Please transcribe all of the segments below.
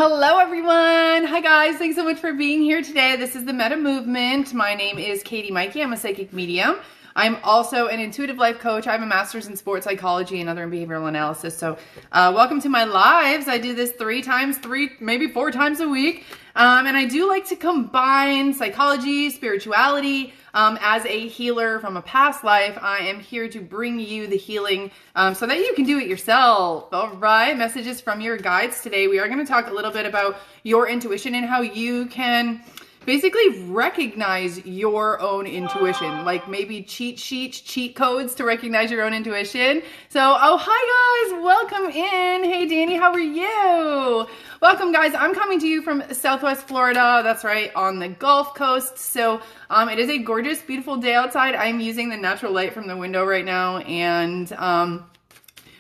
Hello everyone. Hi guys. Thanks so much for being here today. This is the Meta Movement. My name is Katie Maike. I'm a psychic medium. I'm also an intuitive life coach. I have a master's in sports psychology and other in behavioral analysis. So welcome to my lives. I do this maybe four times a week. And I do like to combine psychology, spirituality, as a healer from a past life. I am here to bring you the healing so that you can do it yourself. All right, messages from your guides today. We are going to talk a little bit about your intuition and how you can basically recognize your own intuition, like maybe cheat sheets, cheat codes to recognize your own intuition. So, oh, hi guys, welcome in. Hey Danny, how are you? Welcome guys, I'm coming to you from Southwest Florida. That's right, on the Gulf Coast. So it is a gorgeous, beautiful day outside. I'm using the natural light from the window right now. And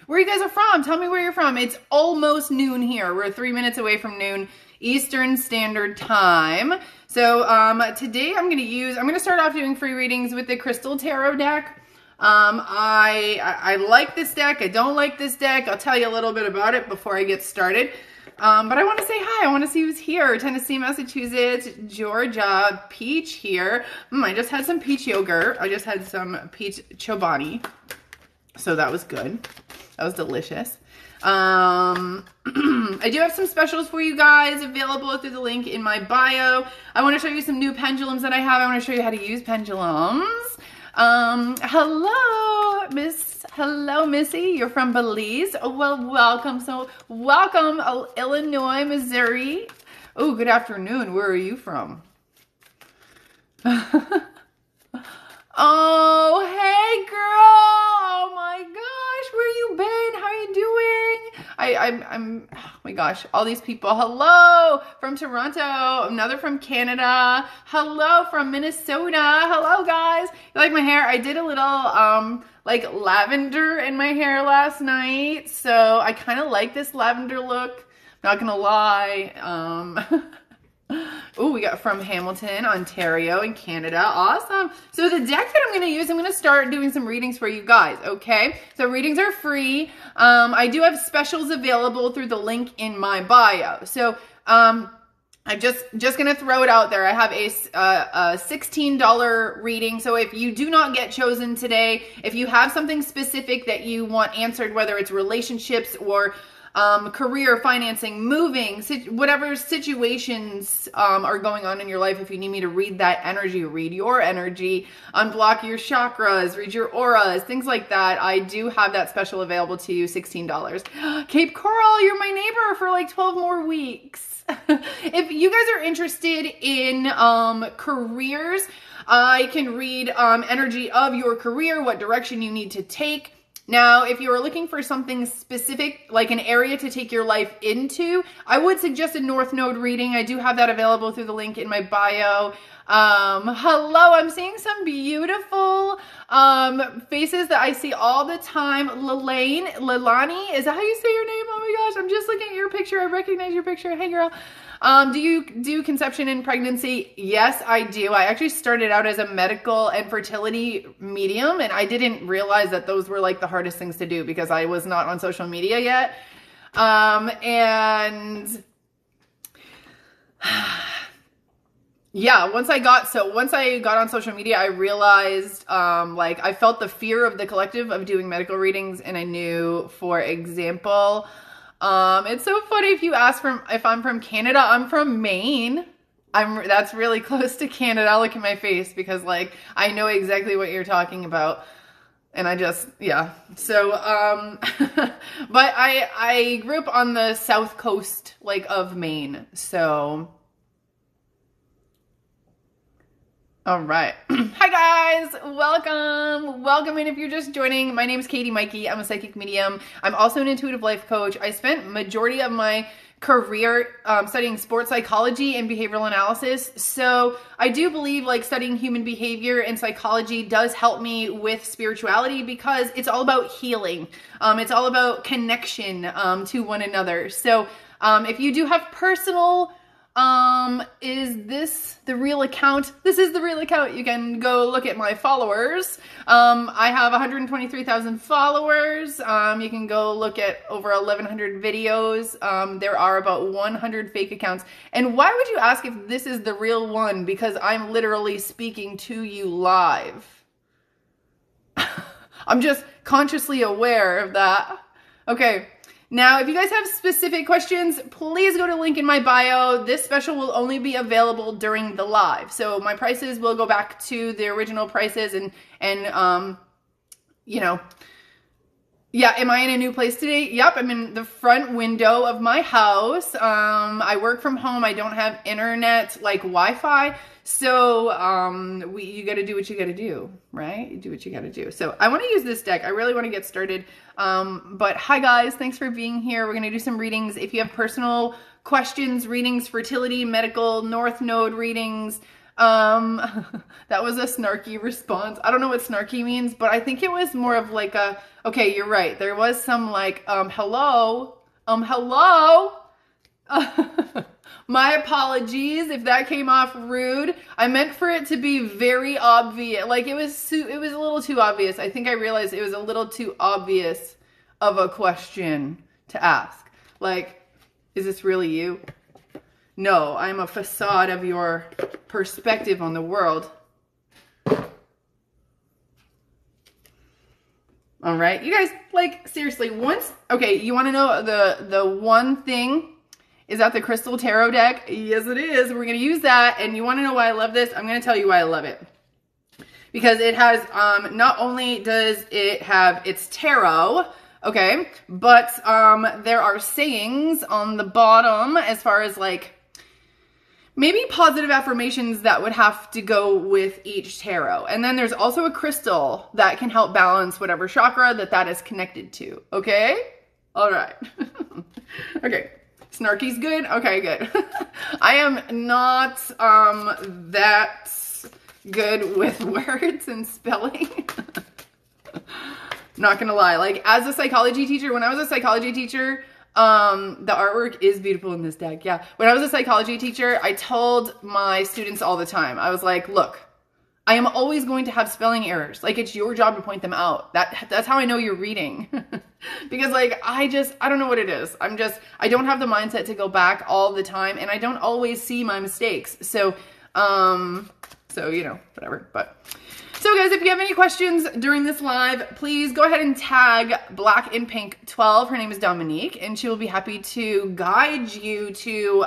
where you guys are from, tell me where you're from. It's almost noon here. We're 3 minutes away from noon Eastern Standard Time. So today I'm going to start off doing free readings with the Crystal Tarot deck. I like this deck. I don't like this deck. I'll tell you a little bit about it before I get started. But I want to say hi. I want to see who's here. Tennessee, Massachusetts, Georgia, Peach here. I just had some peach yogurt. I just had some peach chobani. So that was good. That was delicious. I do have some specials for you guys available through the link in my bio. I want to show you some new pendulums that I have. I want to show you how to use pendulums. Hello, Missy. You're from Belize. Oh, well, welcome. So welcome, Illinois, Missouri. Oh, good afternoon. Where are you from? Oh, hey, girl. Oh, my gosh. Where you been? How you doing? Oh, my gosh. All these people. Hello from Toronto. Another from Canada. Hello from Minnesota. Hello, guys. You like my hair? I did a little, like lavender in my hair last night. So I kind of like this lavender look. Not gonna lie. Oh, we got from Hamilton, Ontario in Canada. Awesome. So the deck that I'm going to use, I'm going to start doing some readings for you guys. Okay. So readings are free. I do have specials available through the link in my bio. So, I'm just going to throw it out there. I have a $16 reading. So if you do not get chosen today, if you have something specific that you want answered, whether it's relationships or career, financing, moving, whatever situations are going on in your life, if you need me to read that energy, read your energy, unblock your chakras, read your auras, things like that, I do have that special available to you, $16. Cape Coral, you're my neighbor for like 12 more weeks. If you guys are interested in careers, I can read energy of your career, what direction you need to take. Now, if you are looking for something specific, like an area to take your life into, I would suggest a North Node reading. I do have that available through the link in my bio. Hello, I'm seeing some beautiful faces that I see all the time. Lilani, is that how you say your name? Oh my gosh, I'm just looking at your picture. I recognize your picture. Hey girl. Do you do conception and pregnancy? Yes, I do. I actually started out as a medical and fertility medium, and I didn't realize that those were like the hardest things to do because I was not on social media yet. And yeah, once I got on social media, I realized, like I felt the fear of the collective of doing medical readings, and I knew, for example, it's so funny if you ask if I'm from Canada. I'm from Maine. That's really close to Canada. Look at my face because like I know exactly what you're talking about. And yeah. So, but I grew up on the south coast, like, of Maine. So, all right. Hi guys, welcome in if you're just joining. My name is Katie Maike. I'm a psychic medium. I'm also an intuitive life coach. I spent majority of my career studying sports psychology and behavioral analysis. So I do believe like studying human behavior and psychology does help me with spirituality because it's all about healing. It's all about connection to one another. So if you do have personal Is this the real account? This is the real account. You can go look at my followers. I have 123,000 followers. You can go look at over 1,100 videos. There are about 100 fake accounts. And why would you ask if this is the real one? Because I'm literally speaking to you live. I'm just consciously aware of that. Okay. Now, if you guys have specific questions, please go to link in my bio. This special will only be available during the live. So my prices will go back to the original prices and you know, yeah, am I in a new place today? Yep, I'm in the front window of my house. I work from home. I don't have internet like Wi-Fi. So you got to do what you got to do, right? You do what you got to do. So I want to use this deck. I really want to get started. But hi guys, thanks for being here. We're going to do some readings. If you have personal questions, readings, fertility, medical, North Node readings, that was a snarky response. I don't know what snarky means, but I think it was more of like a, okay, you're right. There was some like, hello. My apologies if that came off rude. I meant for it to be very obvious. Like it was a little too obvious. I think I realized it was a little too obvious of a question to ask. Like, is this really you? No, I'm a facade of your perspective on the world. All right, you guys, like seriously, okay, you want to know the one thing? Is that the Crystal Tarot deck? Yes, it is. We're going to use that. And you want to know why I love this? I'm going to tell you why I love it. Because it has, not only does it have its tarot, okay, but there are sayings on the bottom as far as like, maybe positive affirmations that would have to go with each tarot. And then there's also a crystal that can help balance whatever chakra that is connected to, okay? All right. Okay. Snarky's good? Okay, good. I am not that good with words and spelling. Not gonna lie. Like, as a psychology teacher, when I was a psychology teacher, the artwork is beautiful in this deck. Yeah. When I was a psychology teacher, I told my students all the time, I was like, look, I am always going to have spelling errors. Like, it's your job to point them out. That's how I know you're reading. Because like, I don't know what it is. I don't have the mindset to go back all the time, and I don't always see my mistakes. So, you know, whatever. But so guys, if you have any questions during this live, please go ahead and tag Black in Pink 12. Her name is Dominique, and she will be happy to guide you to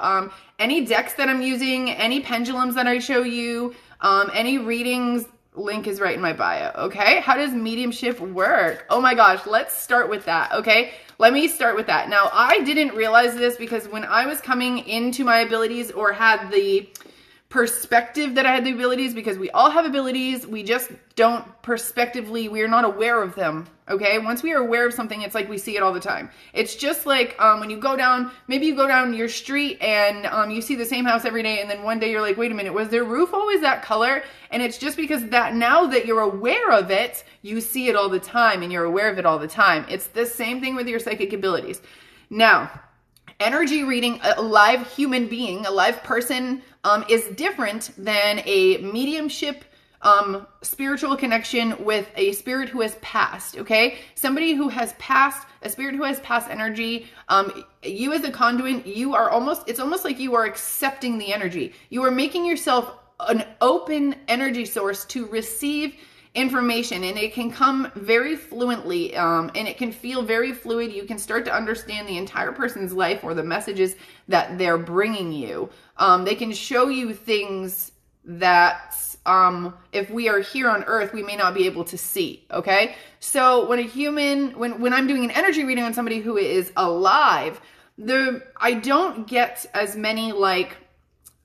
any decks that I'm using, any pendulums that I show you, any readings. Link is right in my bio, okay? How does mediumship work? Oh my gosh, let's start with that, okay? Let me start with that. Now, I didn't realize this because when I was coming into my abilities or had the perspective that I had the abilities, because we all have abilities, we just don't perspectively, we are not aware of them, okay? Once we are aware of something, it's like we see it all the time. It's just like when you go down, maybe you go down your street and you see the same house every day, and then one day you're like, wait a minute, was their roof always that color? And it's just because that now that you're aware of it, you see it all the time and you're aware of it all the time. It's the same thing with your psychic abilities. Now, energy reading a live human being, a live person, is different than a mediumship, spiritual connection with a spirit who has passed, okay? Somebody who has passed, a spirit who has passed energy, you as a conduit, it's almost like you are accepting the energy. You are making yourself an open energy source to receive information, and it can come very fluently, and it can feel very fluid. You can start to understand the entire person's life or the messages that they're bringing you. They can show you things that if we are here on earth, we may not be able to see, okay? So when when I'm doing an energy reading on somebody who is alive, I don't get as many like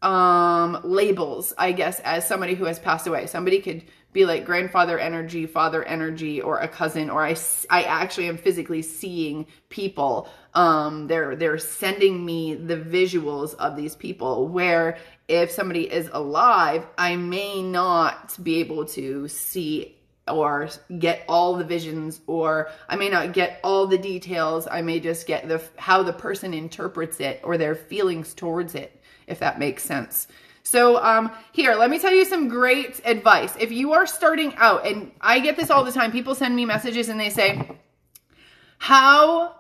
labels, I guess, as somebody who has passed away. Somebody could be like grandfather energy, father energy, or a cousin, or I actually am physically seeing people. They're sending me the visuals of these people, where if somebody is alive, I may not be able to see or get all the visions, or I may not get all the details. I may just get how the person interprets it or their feelings towards it, if that makes sense. So here, let me tell you some great advice. If you are starting out, and I get this all the time, people send me messages and they say, how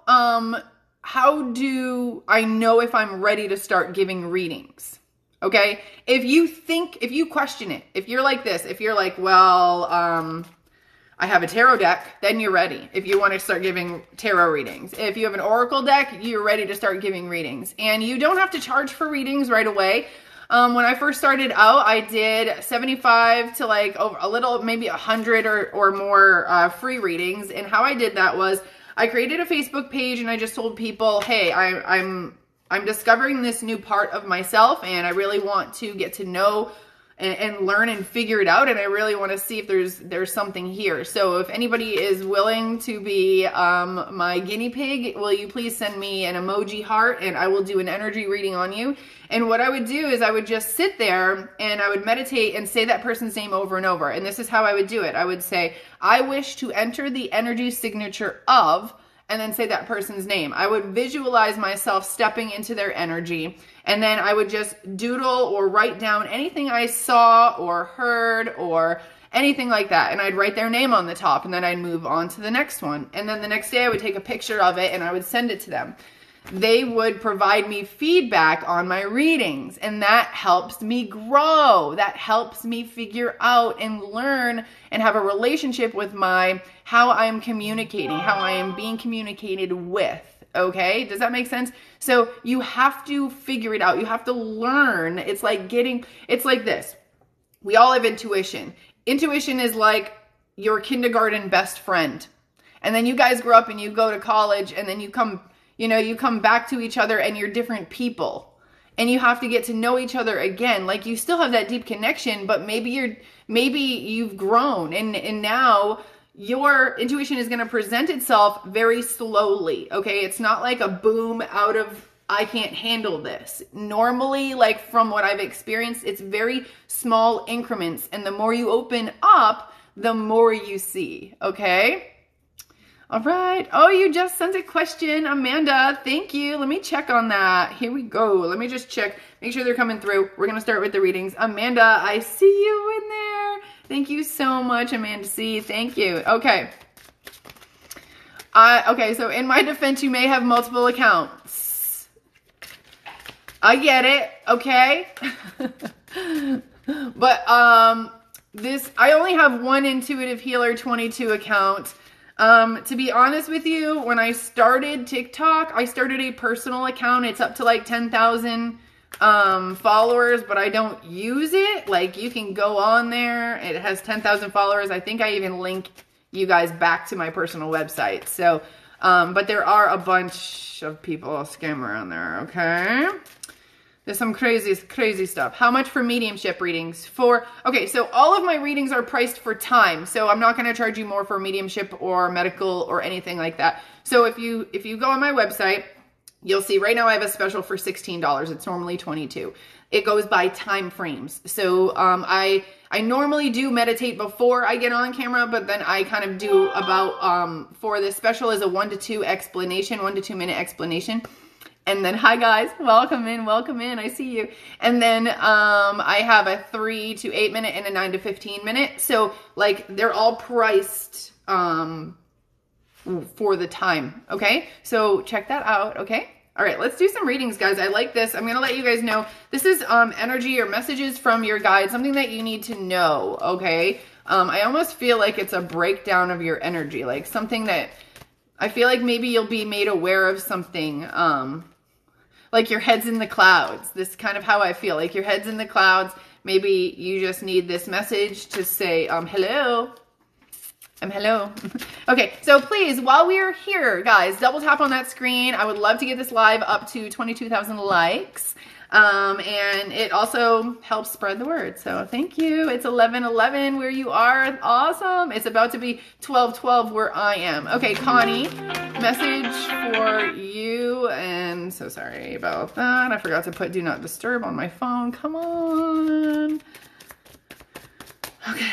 do I know if I'm ready to start giving readings? Okay. If you question it, if you're like this, if you're like, well, I have a tarot deck, then you're ready. If you want to start giving tarot readings, if you have an oracle deck, you're ready to start giving readings, and you don't have to charge for readings right away. When I first started out, I did 75 to like over a little, maybe 100 or more free readings. And how I did that was I created a Facebook page and I just told people, hey, I'm discovering this new part of myself, and I really want to get to know and learn and figure it out. And I really want to see if there's something here. So if anybody is willing to be my guinea pig, will you please send me an emoji heart, and I will do an energy reading on you. And what I would do is I would just sit there and I would meditate and say that person's name over and over. And this is how I would do it. I would say, I wish to enter the energy signature of, and then say that person's name. I would visualize myself stepping into their energy, and then I would just doodle or write down anything I saw or heard or anything like that. And I'd write their name on the top, and then I'd move on to the next one. And then the next day I would take a picture of it and I would send it to them. They would provide me feedback on my readings, and that helps me grow. That helps me figure out and learn and have a relationship with how I'm communicating, how I am being communicated with. Okay, does that make sense? So you have to figure it out. You have to learn. It's like this. We all have intuition. Intuition is like your kindergarten best friend. And then you guys grow up and you go to college, and then you come back to each other and you're different people. And you have to get to know each other again. Like, you still have that deep connection, but maybe you've grown, and now your intuition is going to present itself very slowly. Okay. It's not like a boom out of, I can't handle this. Normally, like from what I've experienced, it's very small increments. And the more you open up, the more you see. Okay. All right. Oh, you just sent a question, Amanda. Thank you. Let me check on that. Here we go. Let me just check. Make sure they're coming through. We're going to start with the readings. Amanda, I see you in there. Thank you so much, Amanda C. Thank you. Okay. Okay, so in my defense, you may have multiple accounts. I get it. Okay. But I only have one Intuitive Healer 22 account. To be honest with you, when I started TikTok, I started a personal account. It's up to like 10,000 followers, but I don't use it. Like, you can go on there. It has 10,000 followers. I think I even link you guys back to my personal website. So, but there are a bunch of people scam around there. Okay. There's some crazy stuff. How much for mediumship readings? Okay, so all of my readings are priced for time. So I'm not going to charge you more for mediumship or medical or anything like that. So if you go on my website, you'll see right now I have a special for $16. It's normally $22. It goes by time frames. So I normally do meditate before I get on camera, but then I kind of do about, for this special is a 1 to 2 explanation, 1 to 2 minute explanation. And then, hi guys, welcome in, I see you. And then I have a 3 to 8 minute and a 9 to 15 minute. So like, they're all priced for the time, okay? So check that out, okay? All right, let's do some readings, guys. I like this. I'm gonna let you guys know. This is energy or messages from your guide, something that you need to know, okay? I almost feel like it's a breakdown of your energy, like something that I feel like maybe you'll be made aware of something, like your head's in the clouds. This is kind of how I feel, like your head's in the clouds. Maybe you just need this message to say, hello. Hello. Okay, so please, while we are here, guys, double tap on that screen. I would love to get this live up to 22,000 likes. And it also helps spread the word. So thank you. It's 11:11 where you are. Awesome. It's about to be 12:12 where I am. Okay, Connie, message for you. And so sorry about that. I forgot to put do not disturb on my phone. Come on. Okay.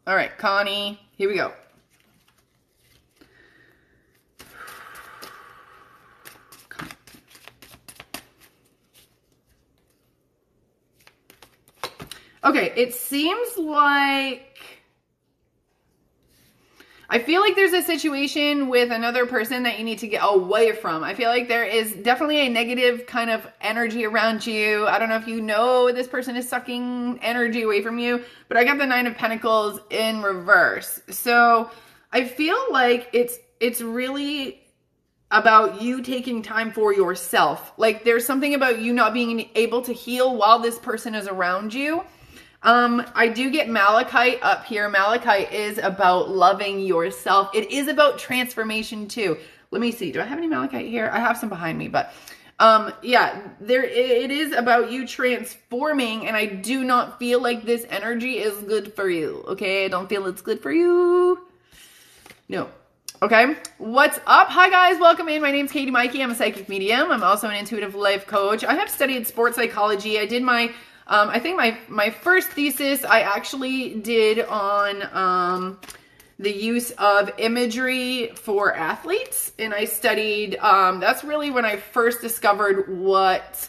All right, Connie, here we go. Okay, it seems like I feel like there's a situation with another person that you need to get away from. I feel like there is definitely a negative kind of energy around you. I don't know if you know this person is sucking energy away from you, but I got the 9 of Pentacles in reverse. So I feel like it's really about you taking time for yourself. Like there's something about you not being able to heal while this person is around you. I do get Malachite up here. Malachite is about loving yourself. It is about transformation too. Let me see. Do I have any Malachite here? I have some behind me, but yeah, it is about you transforming, and I do not feel like this energy is good for you. Okay, I don't feel it's good for you. No. Okay, what's up? Hi guys, welcome in. My name's Katie Maike. I'm a psychic medium. I'm also an intuitive life coach. I have studied sports psychology. I did my I think my first thesis I actually did on the use of imagery for athletes, and I studied, that's really when I first discovered what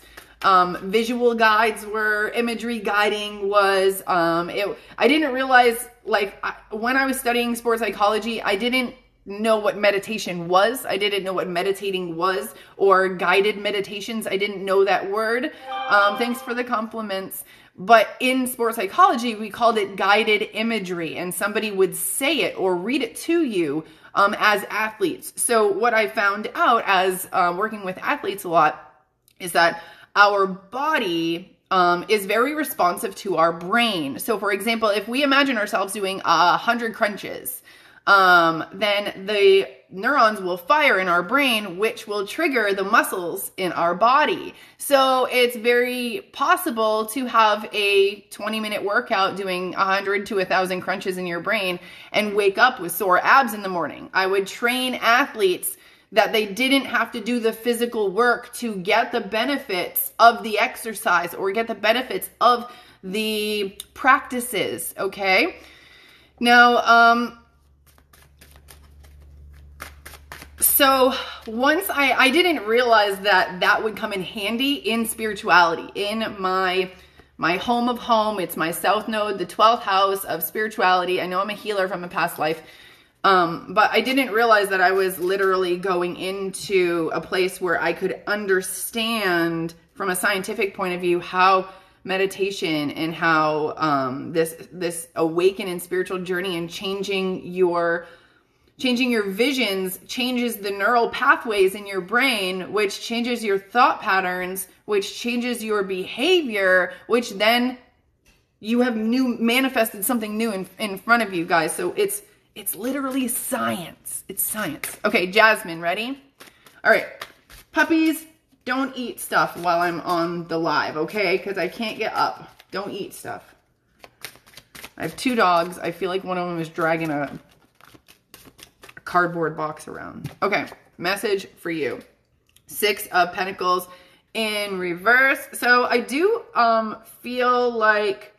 visual guides were, imagery guiding was. I didn't realize, like, when I was studying sports psychology, I didn't know what meditation was. I didn't know what meditating was, or guided meditations. I didn't know that word. Thanks for the compliments. But in sports psychology, we called it guided imagery, and somebody would say it or read it to you as athletes. So what I found out as working with athletes a lot is that our body is very responsive to our brain. So for example, if we imagine ourselves doing 100 crunches, then the neurons will fire in our brain, which will trigger the muscles in our body. So it's very possible to have a 20-minute workout doing 100 to 1,000 crunches in your brain and wake up with sore abs in the morning. I would train athletes that they didn't have to do the physical work to get the benefits of the exercise or get the benefits of the practices, okay? Now, so once I didn't realize that would come in handy in spirituality, in my home of home. It's my South Node, the 12th house of spirituality. I know I'm a healer from a past life, but I didn't realize that I was literally going into a place where I could understand from a scientific point of view how meditation and how this awakening spiritual journey and changing your visions changes the neural pathways in your brain, which changes your thought patterns, which changes your behavior, which then you have manifested something new in front of you, guys. So it's literally science. It's science. Okay, Jasmine, ready? All right, puppies, don't eat stuff while I'm on the live, okay? Because I can't get up. Don't eat stuff. I have 2 dogs. I feel like one of them is dragging a cardboard box around. Okay, message for you. 6 of Pentacles in reverse. So I do feel like,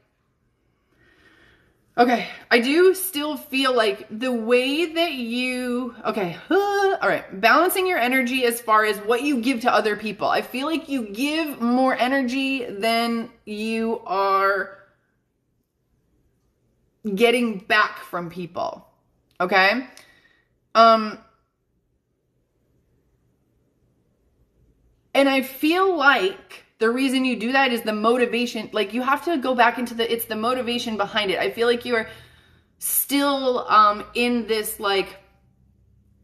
okay, I do still feel like the way that you, okay, all right, balancing your energy as far as what you give to other people. I feel like you give more energy than you are getting back from people, okay? And I feel like the reason you do that is the motivation. Like, you have to go back into it's the motivation behind it. I feel like you are still, in this, like,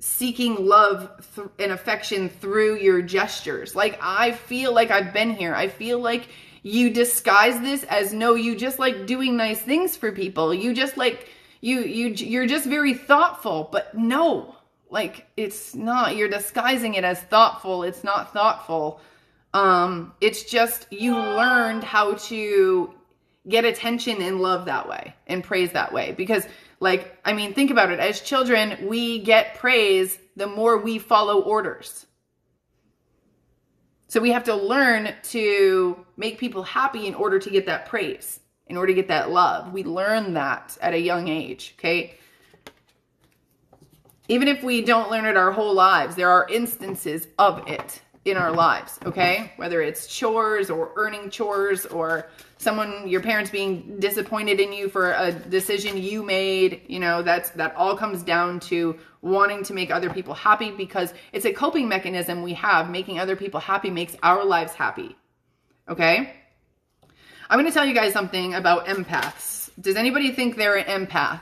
seeking love and affection through your gestures. Like, I feel like I've been here. I feel like you disguise this as, no, you just like doing nice things for people. You just like, you're just very thoughtful, but no, like, it's not. You're disguising it as thoughtful. It's not thoughtful. It's just you learned how to get attention and love that way and praise that way. Because, like, I mean, think about it. As children, we get praise the more we follow orders. So we have to learn to make people happy in order to get that praise. in order to get that love. We learn that at a young age, okay? Even if we don't learn it our whole lives, there are instances of it in our lives, okay? Whether it's chores or earning chores or your parents being disappointed in you for a decision you made, you know, that all comes down to wanting to make other people happy, because it's a coping mechanism we have. Making other people happy makes our lives happy, okay? I'm going to tell you guys something about empaths. Does anybody think they're an empath?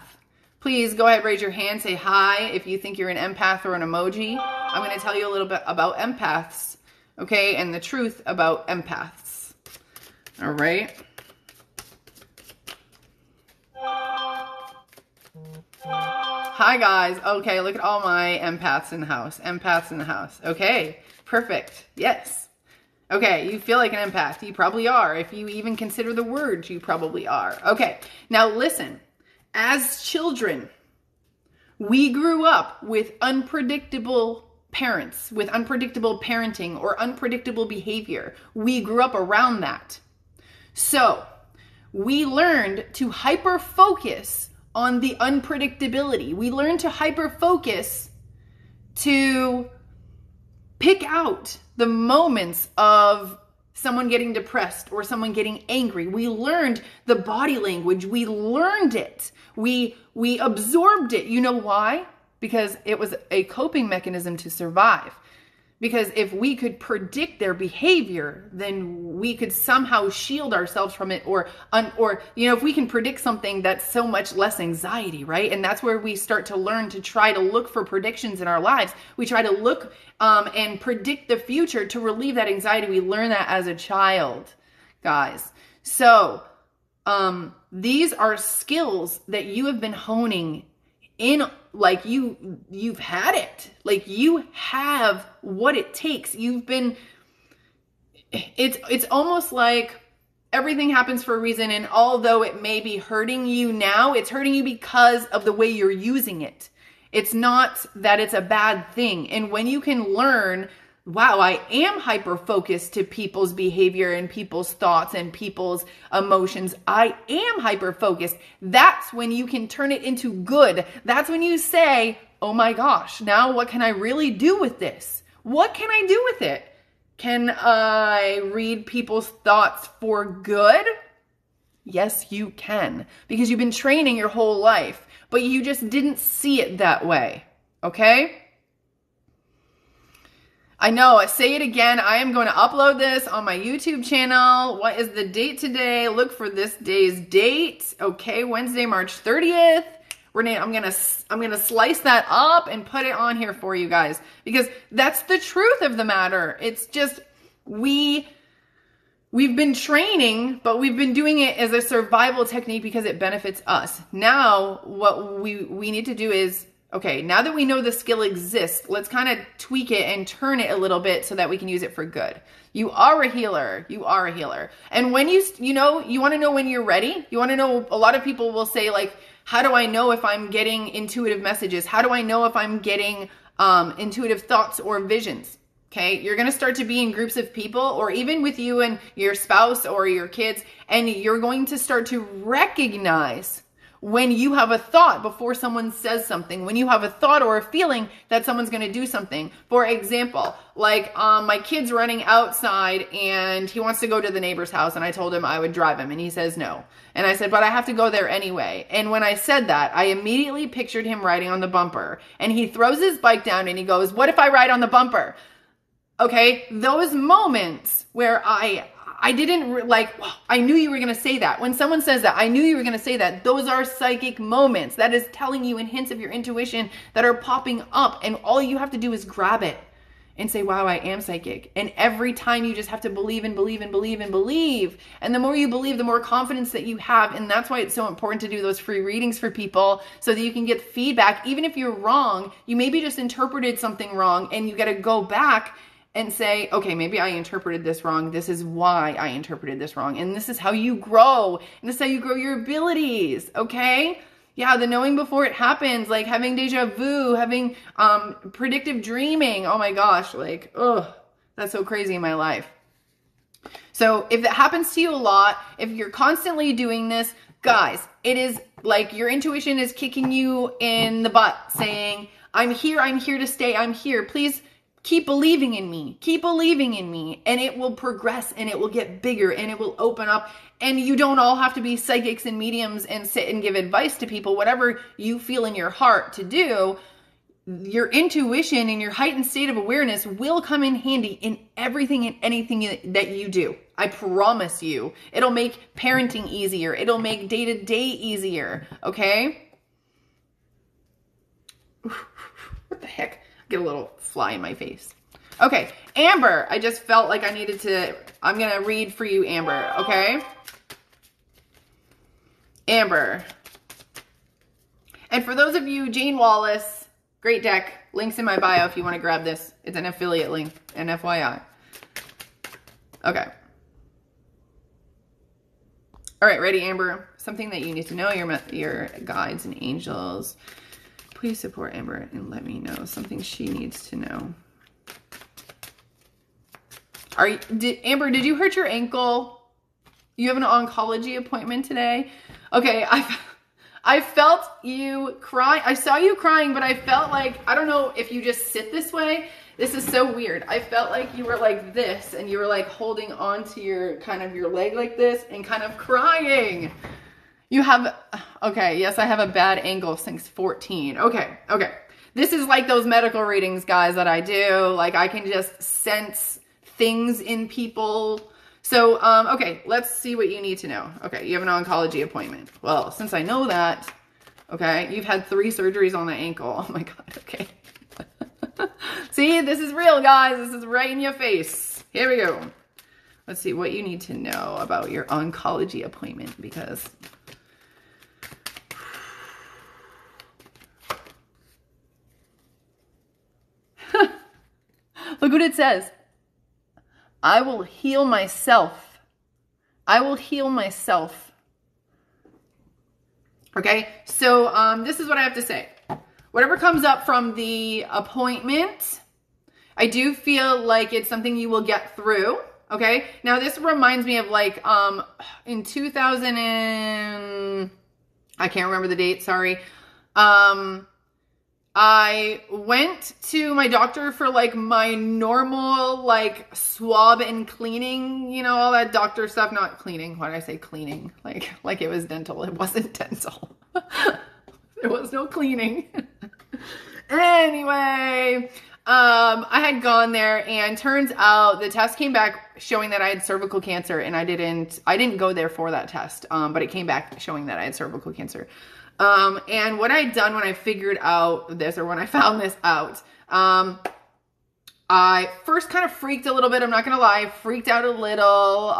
Please go ahead, raise your hand, say hi if you think you're an empath or an emoji. I'm going to tell you a little bit about empaths, okay, and the truth about empaths. All right. Hi, guys. Okay, look at all my empaths in the house. Empaths in the house. Okay, perfect. Yes. Okay, you feel like an empath. You probably are. If you even consider the word, you probably are. Okay, now listen. As children, we grew up with unpredictable parents, with unpredictable parenting or unpredictable behavior. We grew up around that. So we learned to hyper-focus on the unpredictability. We learned to hyper-focus to pick out the moments of someone getting depressed or someone getting angry. We learned the body language. We learned it. We absorbed it. You know why? Because it was a coping mechanism to survive. Because if we could predict their behavior, then we could somehow shield ourselves from it, or you know, if we can predict something, that's so much less anxiety, right? And that's where we start to learn to try to look for predictions in our lives. We try to look and predict the future to relieve that anxiety. We learn that as a child, guys. So these are skills that you have been honing in, like you've had it, like you have what it takes. It's almost like everything happens for a reason. And although it may be hurting you now, it's hurting you because of the way you're using it. It's not that it's a bad thing. And when you can learn, wow, I am hyper-focused to people's behavior and people's thoughts and people's emotions. I am hyper-focused. That's when you can turn it into good. That's when you say, oh my gosh, now what can I really do with this? What can I do with it? Can I read people's thoughts for good? Yes, you can. Because you've been training your whole life, but you just didn't see it that way. Okay? I know, I say it again, I am going to upload this on my YouTube channel. What is the date today? Look for this day's date. Okay, Wednesday, March 30th. I'm gonna slice that up and put it on here for you guys, because that's the truth of the matter. It's just, we've been training, but we've been doing it as a survival technique because it benefits us. Now, what we need to do is, okay, now that we know the skill exists, let's kind of tweak it and turn it a little bit so that we can use it for good. You are a healer. You are a healer. And when you want to know when you're ready. You want to know, a lot of people will say, like, how do I know if I'm getting intuitive messages? How do I know if I'm getting intuitive thoughts or visions? Okay, you're going to start to be in groups of people, or even with you and your spouse or your kids, and you're going to start to recognize when you have a thought before someone says something, when you have a thought or a feeling that someone's going to do something. For example, like my kid's running outside and he wants to go to the neighbor's house, and I told him I would drive him, and he says no. And I said, but I have to go there anyway. And when I said that, I immediately pictured him riding on the bumper, and he throws his bike down and he goes, what if I ride on the bumper? Okay, those moments where I didn't, like, I knew you were going to say that. When someone says that, I knew you were going to say that. Those are psychic moments. That is telling you in hints of your intuition that are popping up. And all you have to do is grab it and say, wow, I am psychic. And every time you just have to believe and believe and believe and believe. And the more you believe, the more confidence that you have. And that's why it's so important to do those free readings for people, so that you can get feedback. Even if you're wrong, you maybe just interpreted something wrong, and you got to go back and say, okay, maybe I interpreted this wrong. This is why I interpreted this wrong. And this is how you grow. And this is how you grow your abilities, okay? Yeah, the knowing before it happens, like having deja vu, having predictive dreaming. Oh my gosh, like, ugh, that's so crazy in my life. So if that happens to you a lot, if you're constantly doing this, guys, it is like your intuition is kicking you in the butt saying, I'm here to stay, I'm here. Please keep believing in me. Keep believing in me. And it will progress and it will get bigger and it will open up. And you don't all have to be psychics and mediums and sit and give advice to people. Whatever you feel in your heart to do, your intuition and your heightened state of awareness will come in handy in everything and anything that you do. I promise you. It'll make parenting easier. It'll make day-to-day easier. Okay? What the heck? Get a little fly in my face. Okay, Amber, I just felt like I needed to, I'm going to read for you, Amber, okay? Amber. And for those of you, Jane Wallace, great deck, links in my bio if you want to grab this. It's an affiliate link, an FYI. Okay. All right, ready, Amber? Something that you need to know, your guides and angels. Please support Amber and let me know something she needs to know. Amber, did you hurt your ankle? You have an oncology appointment today? Okay, I felt you cry. I saw you crying, but I felt like, I don't know if you just sit this way. This is so weird. I felt like you were like this and you were like holding on to your kind of your leg like this and kind of crying. You have, okay, yes, I have a bad ankle since 14. Okay. This is like those medical readings, guys, that I do. Like I can just sense things in people. So, okay, let's see what you need to know. Okay, you have an oncology appointment. Well, since I know that, okay, you've had 3 surgeries on the ankle. Oh my God, okay. See, this is real, guys. This is right in your face. Here we go. Let's see what you need to know about your oncology appointment because... Look what it says. I will heal myself. I will heal myself. Okay, so this is what I have to say. Whatever comes up from the appointment, I do feel like it's something you will get through. Okay, now this reminds me of like in 2000 and I can't remember the date, sorry. I went to my doctor for like my normal like swab and cleaning, you know, all that doctor stuff, not cleaning. Why did I say cleaning? Like it was dental. It wasn't dental. There was no cleaning. Anyway, I had gone there and turns out the test came back showing that I had cervical cancer and I didn't go there for that test. But it came back showing that I had cervical cancer. And what I'd done when I figured out this, or when I found this out, I first kind of freaked a little bit. I'm not going to lie, freaked out a little.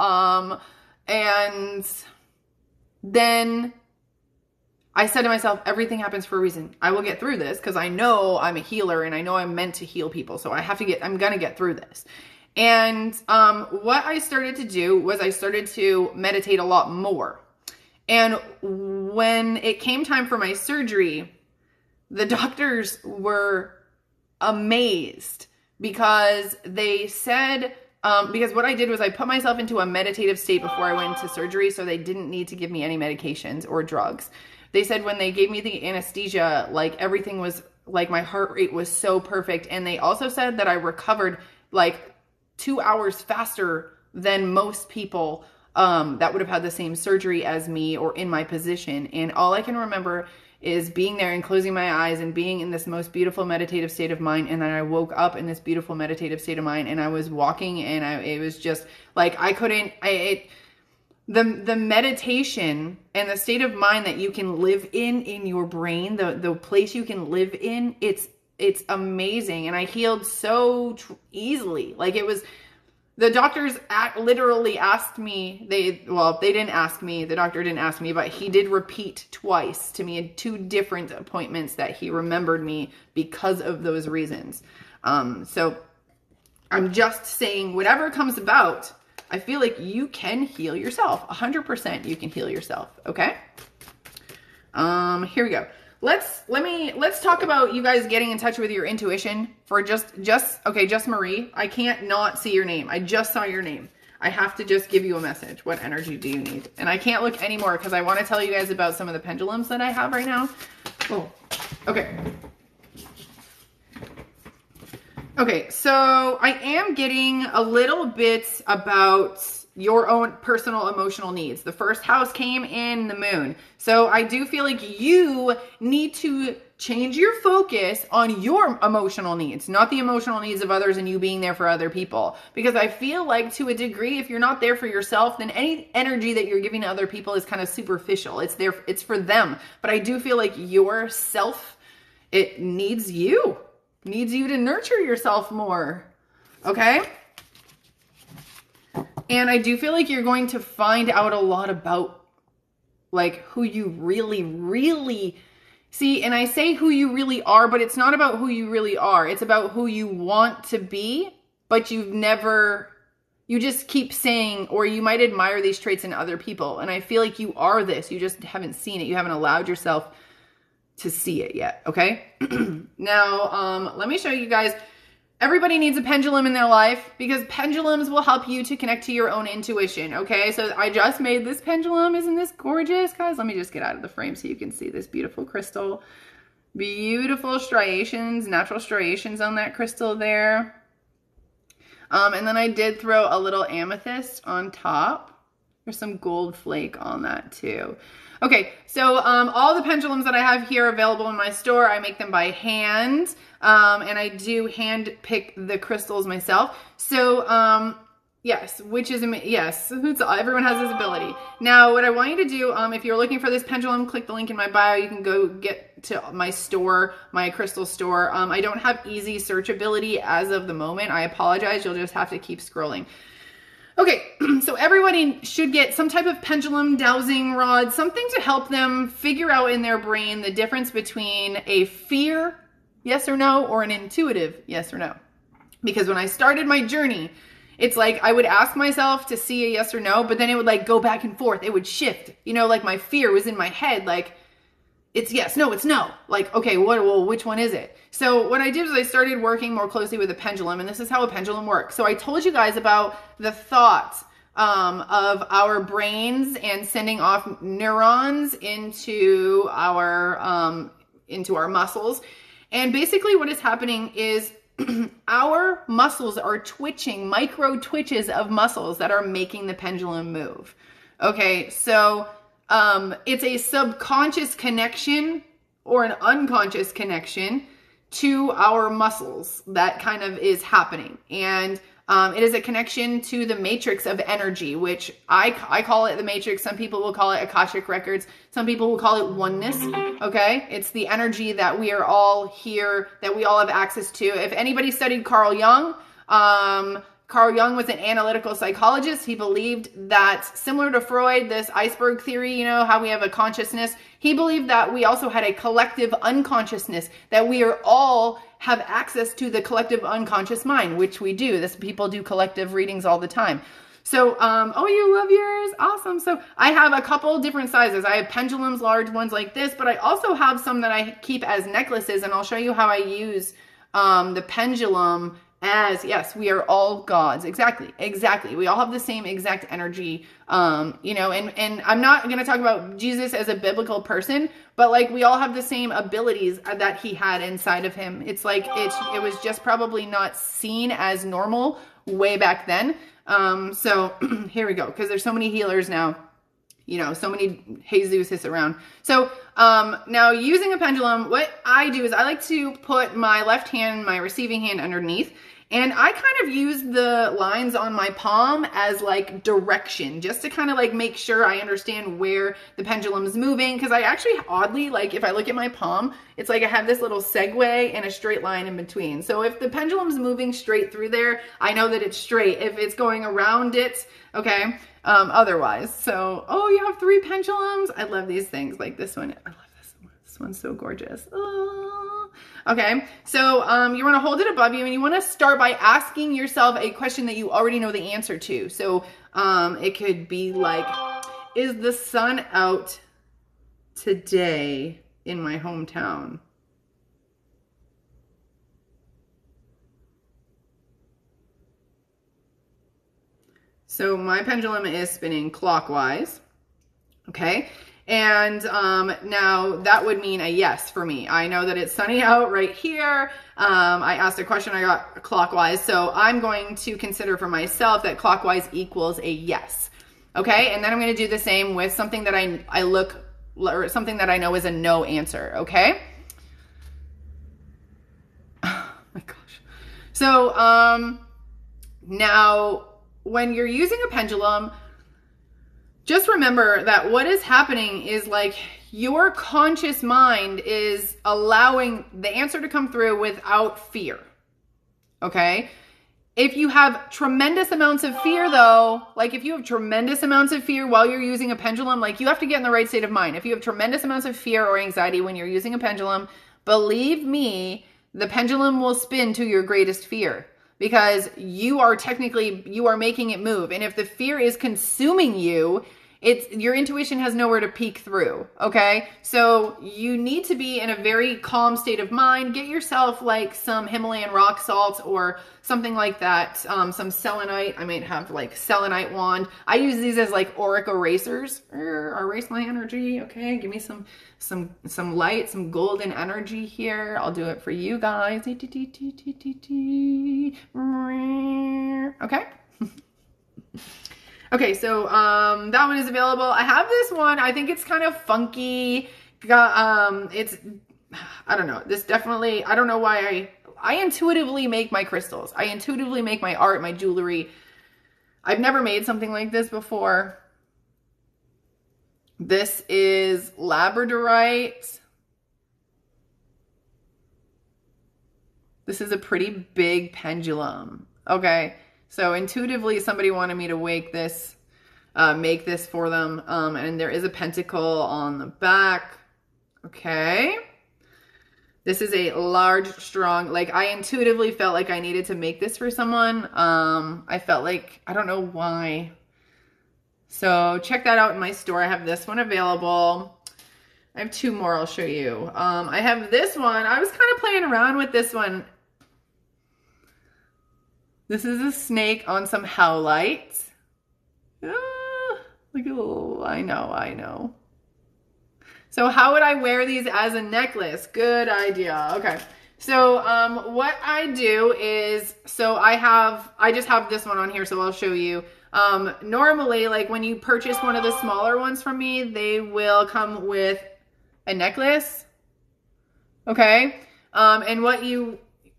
And then I said to myself, everything happens for a reason. I will get through this because I know I'm a healer and I know I'm meant to heal people. So I'm going to get through this. And, what I started to do was I started to meditate a lot more. And when it came time for my surgery, the doctors were amazed because they said, because what I did was I put myself into a meditative state before I went into surgery, so they didn't need to give me any medications or drugs. They said when they gave me the anesthesia, like everything was, like my heart rate was so perfect. And they also said that I recovered like 2 hours faster than most people that would have had the same surgery as me or in my position. And all I can remember is being there and closing my eyes and being in this most beautiful meditative state of mind. And then I woke up in this beautiful meditative state of mind and I was walking and it was just like, the meditation and the state of mind that you can live in your brain, the place you can live in, it's amazing. And I healed so easily. Like it was, the doctors literally asked me, they didn't ask me, the doctor didn't ask me, but he did repeat twice to me in 2 different appointments that he remembered me because of those reasons. So I'm just saying whatever comes about, I feel like you can heal yourself. 100% you can heal yourself, okay? Here we go. Let's talk about you guys getting in touch with your intuition for just Marie. I can't not see your name. I just saw your name. I have to just give you a message. What energy do you need? And I can't look anymore because I want to tell you guys about some of the pendulums that I have right now. Oh, okay. Okay, so I am getting a little bit about your own personal emotional needs. The first house came in the moon. So I do feel like you need to change your focus on your emotional needs, not the emotional needs of others and you being there for other people. Because I feel like to a degree, if you're not there for yourself, then any energy that you're giving to other people is kind of superficial. It's for them. But I do feel like yourself, it needs you to nurture yourself more. Okay? And I do feel like you're going to find out a lot about like who you really see. And I say who you really are, but it's not about who you really are. It's about who you want to be, but you just keep saying, or you might admire these traits in other people. And I feel like you are this. You just haven't seen it. You haven't allowed yourself to see it yet. Okay. Now, let me show you guys. Everybody needs a pendulum in their life because pendulums will help you to connect to your own intuition. Okay. So I just made this pendulum. Isn't this gorgeous, guys? Let me just get out of the frame so you can see this beautiful crystal. Beautiful striations, natural striations on that crystal there. And then I did throw a little amethyst on top. There's some gold flake on that too. Okay, so all the pendulums that I have here available in my store, I make them by hand, and I do hand pick the crystals myself. So yes, yes, everyone has this ability. Now, what I want you to do, if you're looking for this pendulum, click the link in my bio. You can go get to my store, my crystal store. I don't have easy searchability as of the moment. I apologize. You'll just have to keep scrolling. Okay, so everybody should get some type of pendulum, dowsing rod, something to help them figure out in their brain the difference between a fear, yes or no, or an intuitive yes or no. Because when I started my journey, it's like I would ask myself to see a yes or no, but then it would like go back and forth. It would shift, you know, like my fear was in my head, like it's yes, no, it's no. Like, okay, well, which one is it? So what I did is I started working more closely with a pendulum, and this is how a pendulum works. So I told you guys about the thought of our brains and sending off neurons into our muscles. And basically what is happening is our muscles are twitching, micro twitches of muscles that are making the pendulum move. Okay, so it's a subconscious connection or an unconscious connection to our muscles that kind of is happening. And it is a connection to the matrix of energy, which I call it the matrix. Some people will call it Akashic records. Some people will call it oneness. Okay. It's the energy that we are all here, that we all have access to. If anybody studied Carl Jung, Carl Jung was an analytical psychologist. He believed that, similar to Freud, this iceberg theory, you know, how we have a consciousness, he believed that we also had a collective unconsciousness, that we are all have access to the collective unconscious mind, which we do. People do collective readings all the time. So, oh, you love yours. Awesome. So I have a couple different sizes. I have pendulums, large ones like this, but I also have some that I keep as necklaces, and I'll show you how I use the pendulum as, yes, we are all gods. Exactly. We all have the same exact energy, you know, and I'm not going to talk about Jesus as a biblical person, but like we all have the same abilities that he had inside of him. It's like, it was just probably not seen as normal way back then. So here we go. 'Cause there's so many healers now, you know, so many Jesuses around. So, now using a pendulum, what I do is I like to put my left hand, my receiving hand underneath, and I kind of use the lines on my palm as like direction, just to kind of like make sure I understand where the pendulum is moving. Cause I actually oddly, like if I look at my palm, it's like I have this little segue and a straight line in between. So if the pendulum's moving straight through there, I know that it's straight. If it's going around it, okay, otherwise. So, oh, you have 3 pendulums. I love these things like this one. I love this one. This one's so gorgeous. Oh. Okay. So, you want to hold it above you, and you want to start by asking yourself a question that you already know the answer to. So, it could be like, is the sun out today in my hometown? So my pendulum is spinning clockwise. Okay. And now that would mean a yes for me. I know that it's sunny out right here. I asked a question, I got clockwise. So I'm going to consider for myself that clockwise equals a yes. Okay. And then I'm going to do the same with something that or something that I know is a no answer. Okay. Oh my gosh. So now when you're using a pendulum, just remember that what is happening is like your conscious mind is allowing the answer to come through without fear. Okay? If you have tremendous amounts of fear though, like if you have tremendous amounts of fear while you're using a pendulum, like you have to get in the right state of mind. If you have tremendous amounts of fear or anxiety when you're using a pendulum, believe me, the pendulum will spin to your greatest fear. Because you are making it move. And if the fear is consuming you, your intuition has nowhere to peek through. Okay. So you need to be in a very calm state of mind. Get yourself like some Himalayan rock salt or something like that. Some selenite. I might have like selenite wand. I use these as like auric erasers. Erase my energy. Okay. Give me some light, some golden energy here. I'll do it for you guys. Okay. Okay, so that one is available. I have this one. I think it's kind of funky. I don't know. This definitely, I don't know why I intuitively make my crystals. I intuitively make my art, my jewelry. I've never made something like this before. This is Labradorite. This is a pretty big pendulum. Okay. So intuitively, somebody wanted me to make this for them. And there is a pentacle on the back. Okay. This is a large, strong, like I intuitively felt like I needed to make this for someone. I felt like, I don't know why. So check that out in my store. I have this one available. I have two more I'll show you. I have this one. I was kind of playing around with this one. This is a snake on some howlite. Look at little, I know. So how would I wear these as a necklace? Good idea. Okay. So what I do is, I just have this one on here, so I'll show you. Normally, like when you purchase one of the smaller ones from me, they will come with a necklace. Okay. And what you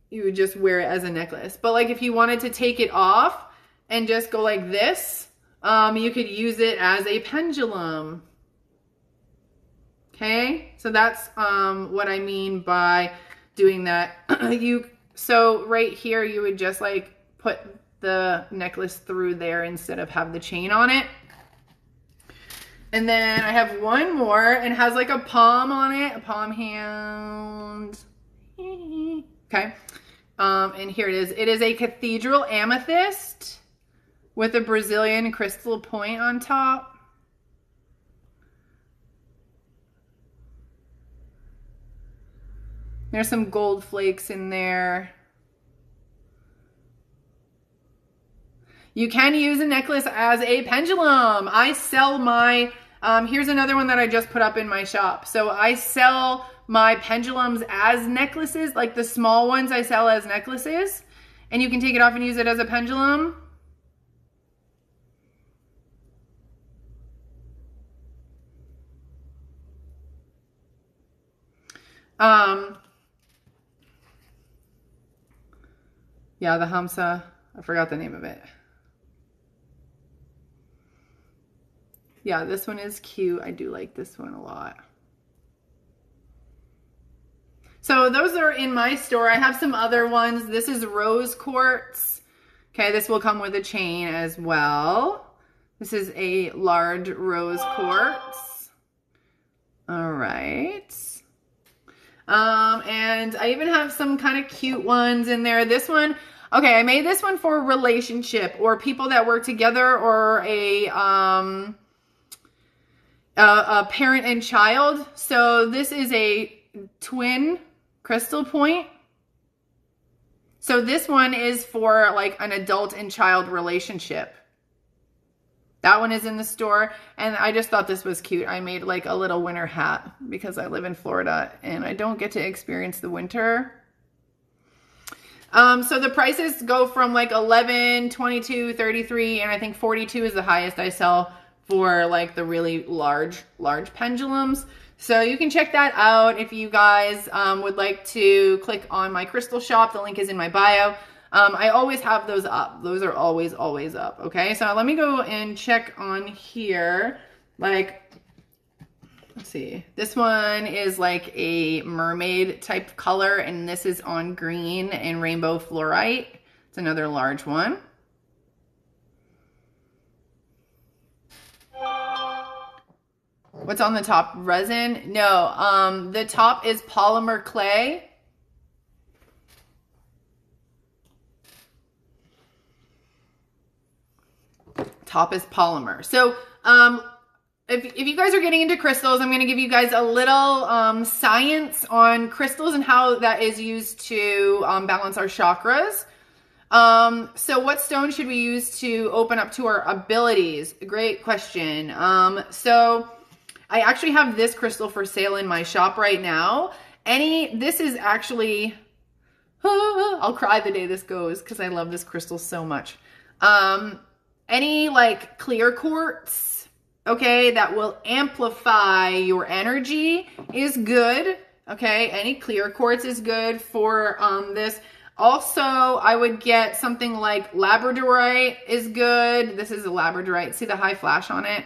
would just wear it as a necklace. But like if you wanted to take it off and just go like this, you could use it as a pendulum. Okay, so that's what I mean by doing that. So right here, you would just like put the necklace through there instead of have the chain on it. And then I have one more and has like a palm on it, a palm hand. Okay. And here it is. It is a cathedral amethyst with a Brazilian crystal point on top. There's some gold flakes in there. You can use a necklace as a pendulum. I sell my, here's another one that I just put up in my shop. So I sell my pendulums as necklaces, like the small ones I sell as necklaces, and you can take it off and use it as a pendulum. Yeah, the Hamsa, I forgot the name of it. Yeah, this one is cute. I do like this one a lot. So those are in my store. I have some other ones. This is rose quartz. Okay, this will come with a chain as well. This is a large rose quartz. All right. And I even have some kind of cute ones in there. This one, okay, I made this one for a relationship or people that work together or a parent and child. So this is a twin crystal point. So this one is for like an adult and child relationship. That one is in the store, and I just thought this was cute. I made like a little winter hat because I live in Florida and I don't get to experience the winter. So the prices go from like 11, 22, 33, and I think 42 is the highest I sell for like the really large pendulums. So you can check that out if you guys would like to click on my crystal shop. The link is in my bio. I always have those up. Those are always up. Okay, so let me go and check on here. Like, let's see. This one is like a mermaid type color, and this is on green and rainbow fluorite. It's another large one. What's on the top? Resin? No, the top is polymer clay. Top is polymer. So, if you guys are getting into crystals, I'm going to give you guys a little science on crystals and how that is used to balance our chakras. So what stone should we use to open up to our abilities? Great question. So I actually have this crystal for sale in my shop right now. This is actually, I'll cry the day this goes because I love this crystal so much. Any like clear quartz, okay, that will amplify your energy is good. Okay, any clear quartz is good for this. Also, I would get something like Labradorite is good. This is a Labradorite. See the high flash on it?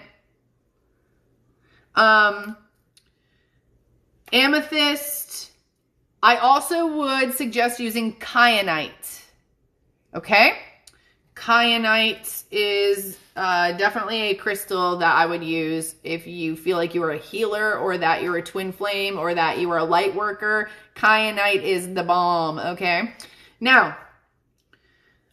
Amethyst. I also would suggest using kyanite. Okay? Kyanite is definitely a crystal that I would use if you feel like you are a healer, or that you're a twin flame, or that you are a light worker. Kyanite is the bomb, okay? Now,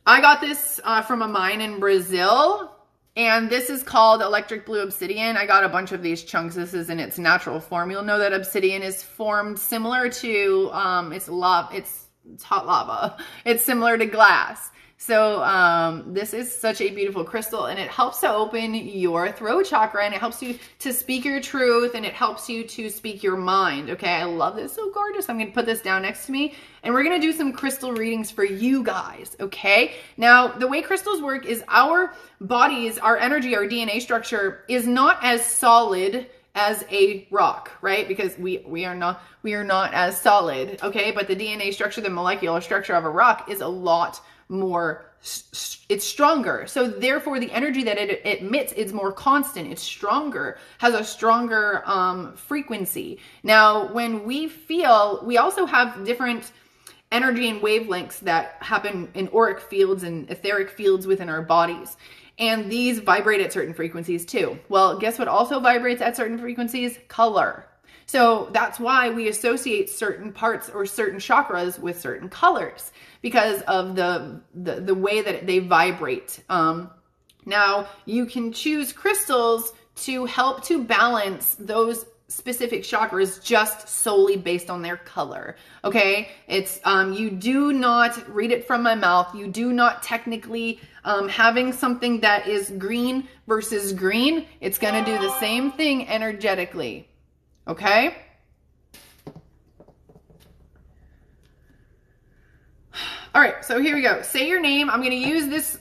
I got this from a mine in Brazil, and this is called electric blue obsidian. I got a bunch of these chunks. This is in its natural form. You'll know that obsidian is formed similar to, it's hot lava. It's similar to glass. So this is such a beautiful crystal, and it helps to open your throat chakra, and it helps you to speak your truth, and it helps you to speak your mind. Okay, I love this. So gorgeous. I'm going to put this down next to me, and we're going to do some crystal readings for you guys. Okay, now the way crystals work is our bodies, our energy, our DNA structure is not as solid as a rock, right? Because we are not as solid. Okay, but the DNA structure, the molecular structure of a rock is a lot more, it's stronger. So therefore the energy that it emits is more constant. It's stronger, has a stronger frequency. Now, when we feel, we also have different energy and wavelengths that happen in auric fields and etheric fields within our bodies. And these vibrate at certain frequencies too. Well, guess what also vibrates at certain frequencies? Color. So that's why we associate certain parts or certain chakras with certain colors, because of the way that they vibrate. Now, you can choose crystals to help to balance those specific chakras just solely based on their color. Okay, it's you do not read it from my mouth. You do not technically having something that is green versus green. It's gonna do the same thing energetically. Okay. All right, so here we go. Say your name. I'm going to use this.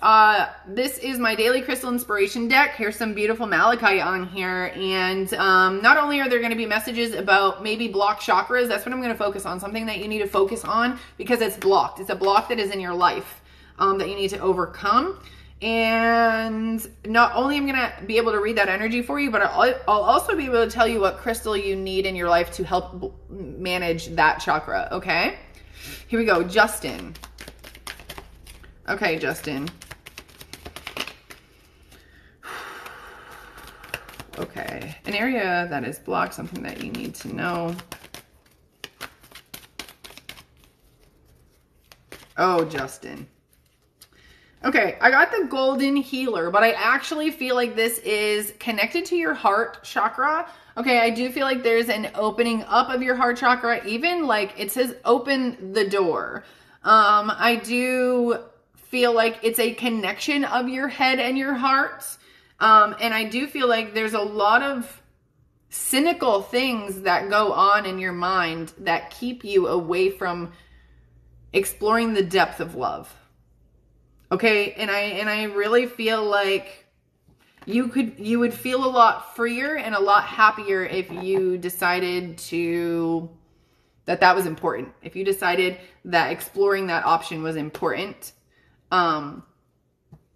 This is my daily crystal inspiration deck. Here's some beautiful malachite on here. And not only are there going to be messages about maybe blocked chakras, that's what I'm going to focus on. Something that you need to focus on because it's blocked. It's a block that is in your life that you need to overcome. And not only am I going to be able to read that energy for you, but I'll also be able to tell you what crystal you need in your life to help manage that chakra. Okay, here we go. Justin. Okay, Justin. Okay, an area that is blocked, something that you need to know. Oh, Justin. Okay, I got the golden healer, but I actually feel like this is connected to your heart chakra. Okay, I do feel like there's an opening up of your heart chakra, even like it says open the door. I do feel like it's a connection of your head and your heart. And I do feel like there's a lot of cynical things that go on in your mind that keep you away from exploring the depth of love. Okay? And I really feel like you would feel a lot freer and a lot happier if you decided that was important. If you decided that exploring that option was important,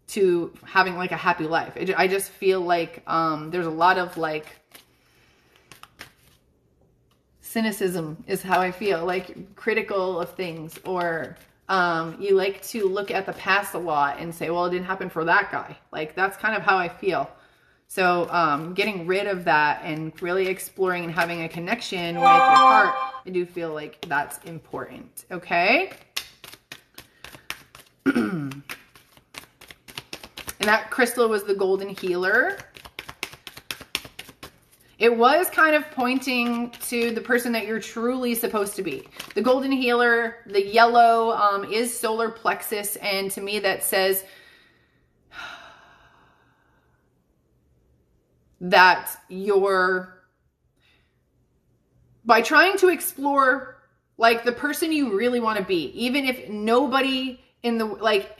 to having like a happy life. I just feel like, there's a lot of like cynicism is how I feel, like critical of things, or, you like to look at the past a lot and say, well, it didn't happen for that guy. Like, that's kind of how I feel. So, getting rid of that and really exploring and having a connection with your heart, I do feel like that's important. Okay. And that crystal was the golden healer. It was kind of pointing to the person that you're truly supposed to be. The golden healer, the yellow, is solar plexus. And to me that says that by trying to explore like the person you really want to be, even if nobody in the, like,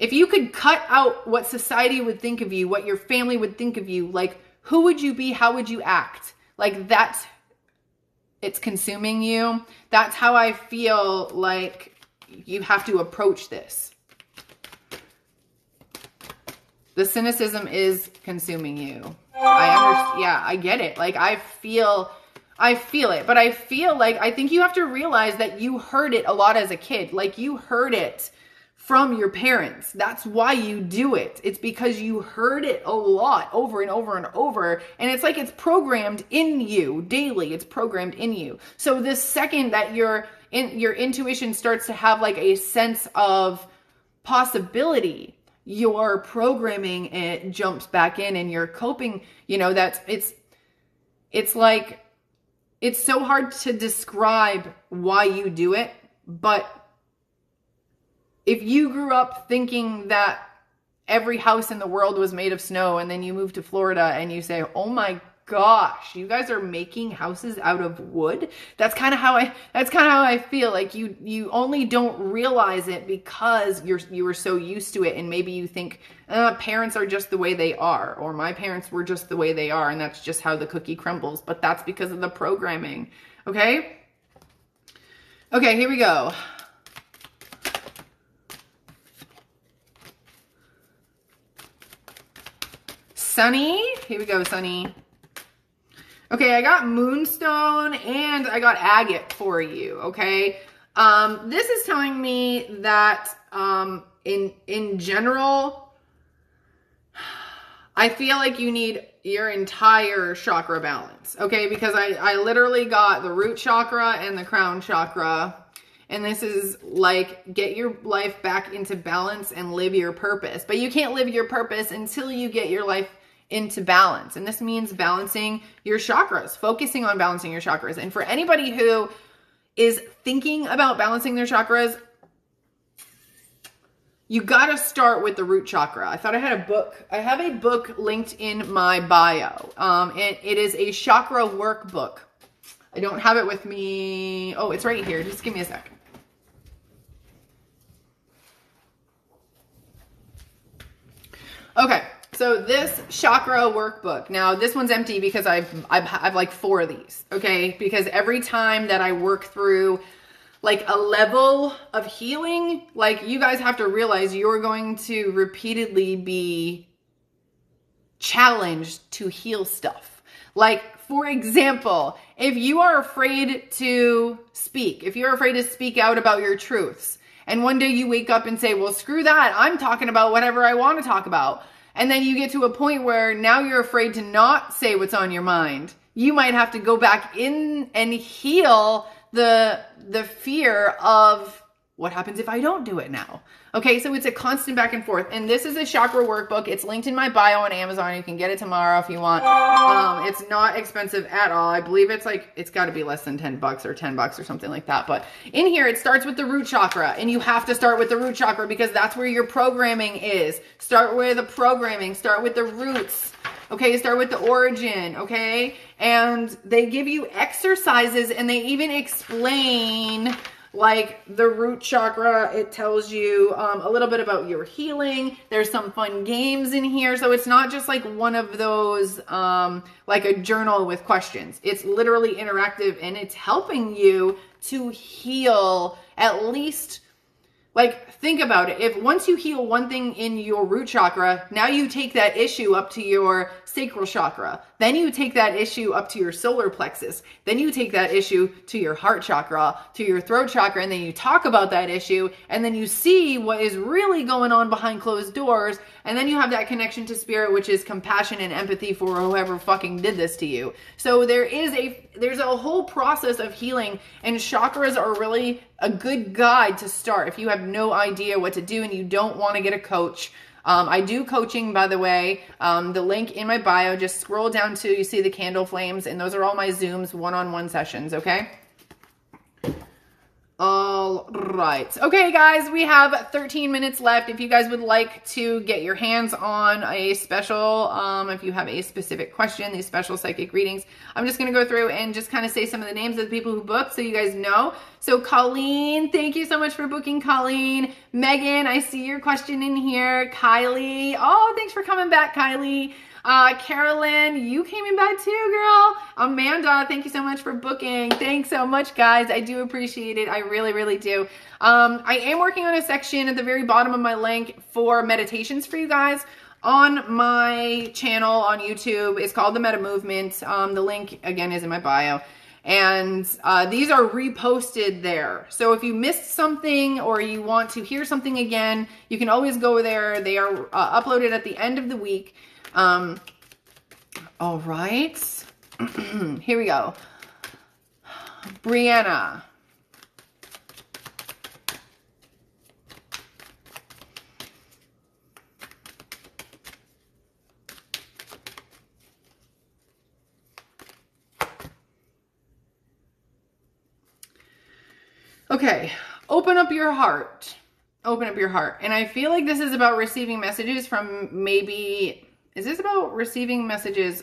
if you could cut out what society would think of you, what your family would think of you, like, who would you be? How would you act? Like, it's consuming you. That's how I feel like you have to approach this. The cynicism is consuming you. I understand. Yeah, I get it. Like, I feel it, but I feel like, I think you have to realize that you heard it a lot as a kid. Like, you heard it from your parents. That's why you do it. It's because you heard it a lot over and over and over. And it's like it's programmed in you daily. It's programmed in you. So the second that your intuition starts to have like a sense of possibility, your programming, it jumps back in and you're coping, it's like, it's so hard to describe why you do it, but if you grew up thinking that every house in the world was made of snow and then you move to Florida and you say, oh my gosh, you guys are making houses out of wood. That's kind of how I feel. Like you only don't realize it because you were so used to it. And maybe you think parents are just the way they are, or my parents were just the way they are. And that's just how the cookie crumbles. But that's because of the programming. Okay. Okay, here we go. Sunny, here we go, Sunny. Okay, I got moonstone and I got agate for you, okay? This is telling me that in general, I feel like you need your entire chakra balance, okay? Because I literally got the root chakra and the crown chakra. And this is like, get your life back into balance and live your purpose. But you can't live your purpose until you get your life into balance. And this means balancing your chakras, focusing on balancing your chakras. And for anybody who is thinking about balancing their chakras, you got to start with the root chakra. I thought I had a book. I have a book linked in my bio. And it is a chakra workbook. I don't have it with me. Oh, it's right here. Just give me a second. Okay, so this chakra workbook. Now, this one's empty because I've like 4 of these, okay? Because every time that I work through like a level of healing, like you guys have to realize you're going to repeatedly be challenged to heal stuff. Like, for example, if you are afraid to speak, if you're afraid to speak out about your truths, and one day you wake up and say, well, screw that, I'm talking about whatever I want to talk about. And then you get to a point where now you're afraid to not say what's on your mind. You might have to go back in and heal the fear of What happens if I don't do it now? Okay, so it's a constant back and forth. And this is a chakra workbook. It's linked in my bio on Amazon. You can get it tomorrow if you want. It's not expensive at all. I believe it's like, it's got to be less than $10 or $10 or something like that. But in here, it starts with the root chakra. And you have to start with the root chakra because that's where your programming is. Start with the programming. Start with the roots. Okay, start with the origin, okay? And they give you exercises and they even explain like the root chakra. It tells you a little bit about your healing. There's some fun games in here. So it's not just like one of those, like a journal with questions. It's literally interactive and it's helping you to heal at least. Like, think about it. If once you heal one thing in your root chakra, now you take that issue up to your sacral chakra. Then you take that issue up to your solar plexus. Then you take that issue to your heart chakra, to your throat chakra, and then you talk about that issue, and then you see what is really going on behind closed doors, and then you have that connection to spirit, which is compassion and empathy for whoever fucking did this to you. So there's a whole process of healing, and chakras are really a good guide to start if you have no idea what to do and you don't want to get a coach. I do coaching, by the way. The link in my bio, just scroll down to, you see the candle flames, and those are all my Zooms one-on-one sessions, okay? All right. Okay, guys, we have 13 minutes left. If you guys would like to get your hands on a special, if you have a specific question, these special psychic readings, I'm just going to go through and just kind of say some of the names of the people who booked so you guys know. So Colleen, thank you so much for booking, Colleen. Megan, I see your question in here. Kylie, oh, thanks for coming back, Kylie. Carolyn, you came in back too, girl. Amanda, thank you so much for booking. Thanks so much, guys. I do appreciate it. I really, really do. I am working on a section at the very bottom of my link for meditations for you guys on my channel on YouTube. It's called The Meta Movement. The link, again, is in my bio. And these are reposted there. So if you missed something or you want to hear something again, you can always go there. They are uploaded at the end of the week. All right. Here we go. Brianna. Okay. Open up your heart. Open up your heart. And I feel like this is about receiving messages from maybe... Is this about receiving messages?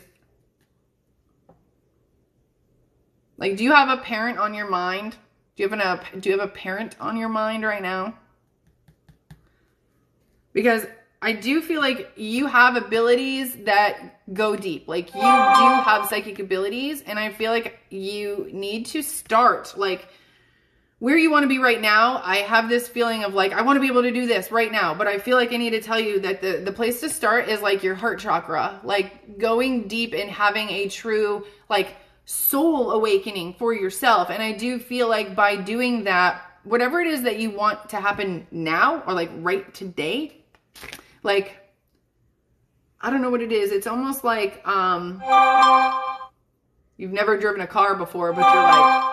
Like, do you have a parent on your mind? Do you have a parent on your mind right now? Because I do feel like you have abilities that go deep. Like, you do have psychic abilities, and I feel like you need to start, like, where you want to be right now. I have this feeling of like, I want to be able to do this right now, but I feel like I need to tell you that the place to start is like your heart chakra, like going deep and having a true like soul awakening for yourself. And I do feel like by doing that, whatever it is that you want to happen now or like right today, like, I don't know what it is. It's almost like, you've never driven a car before, but you're like,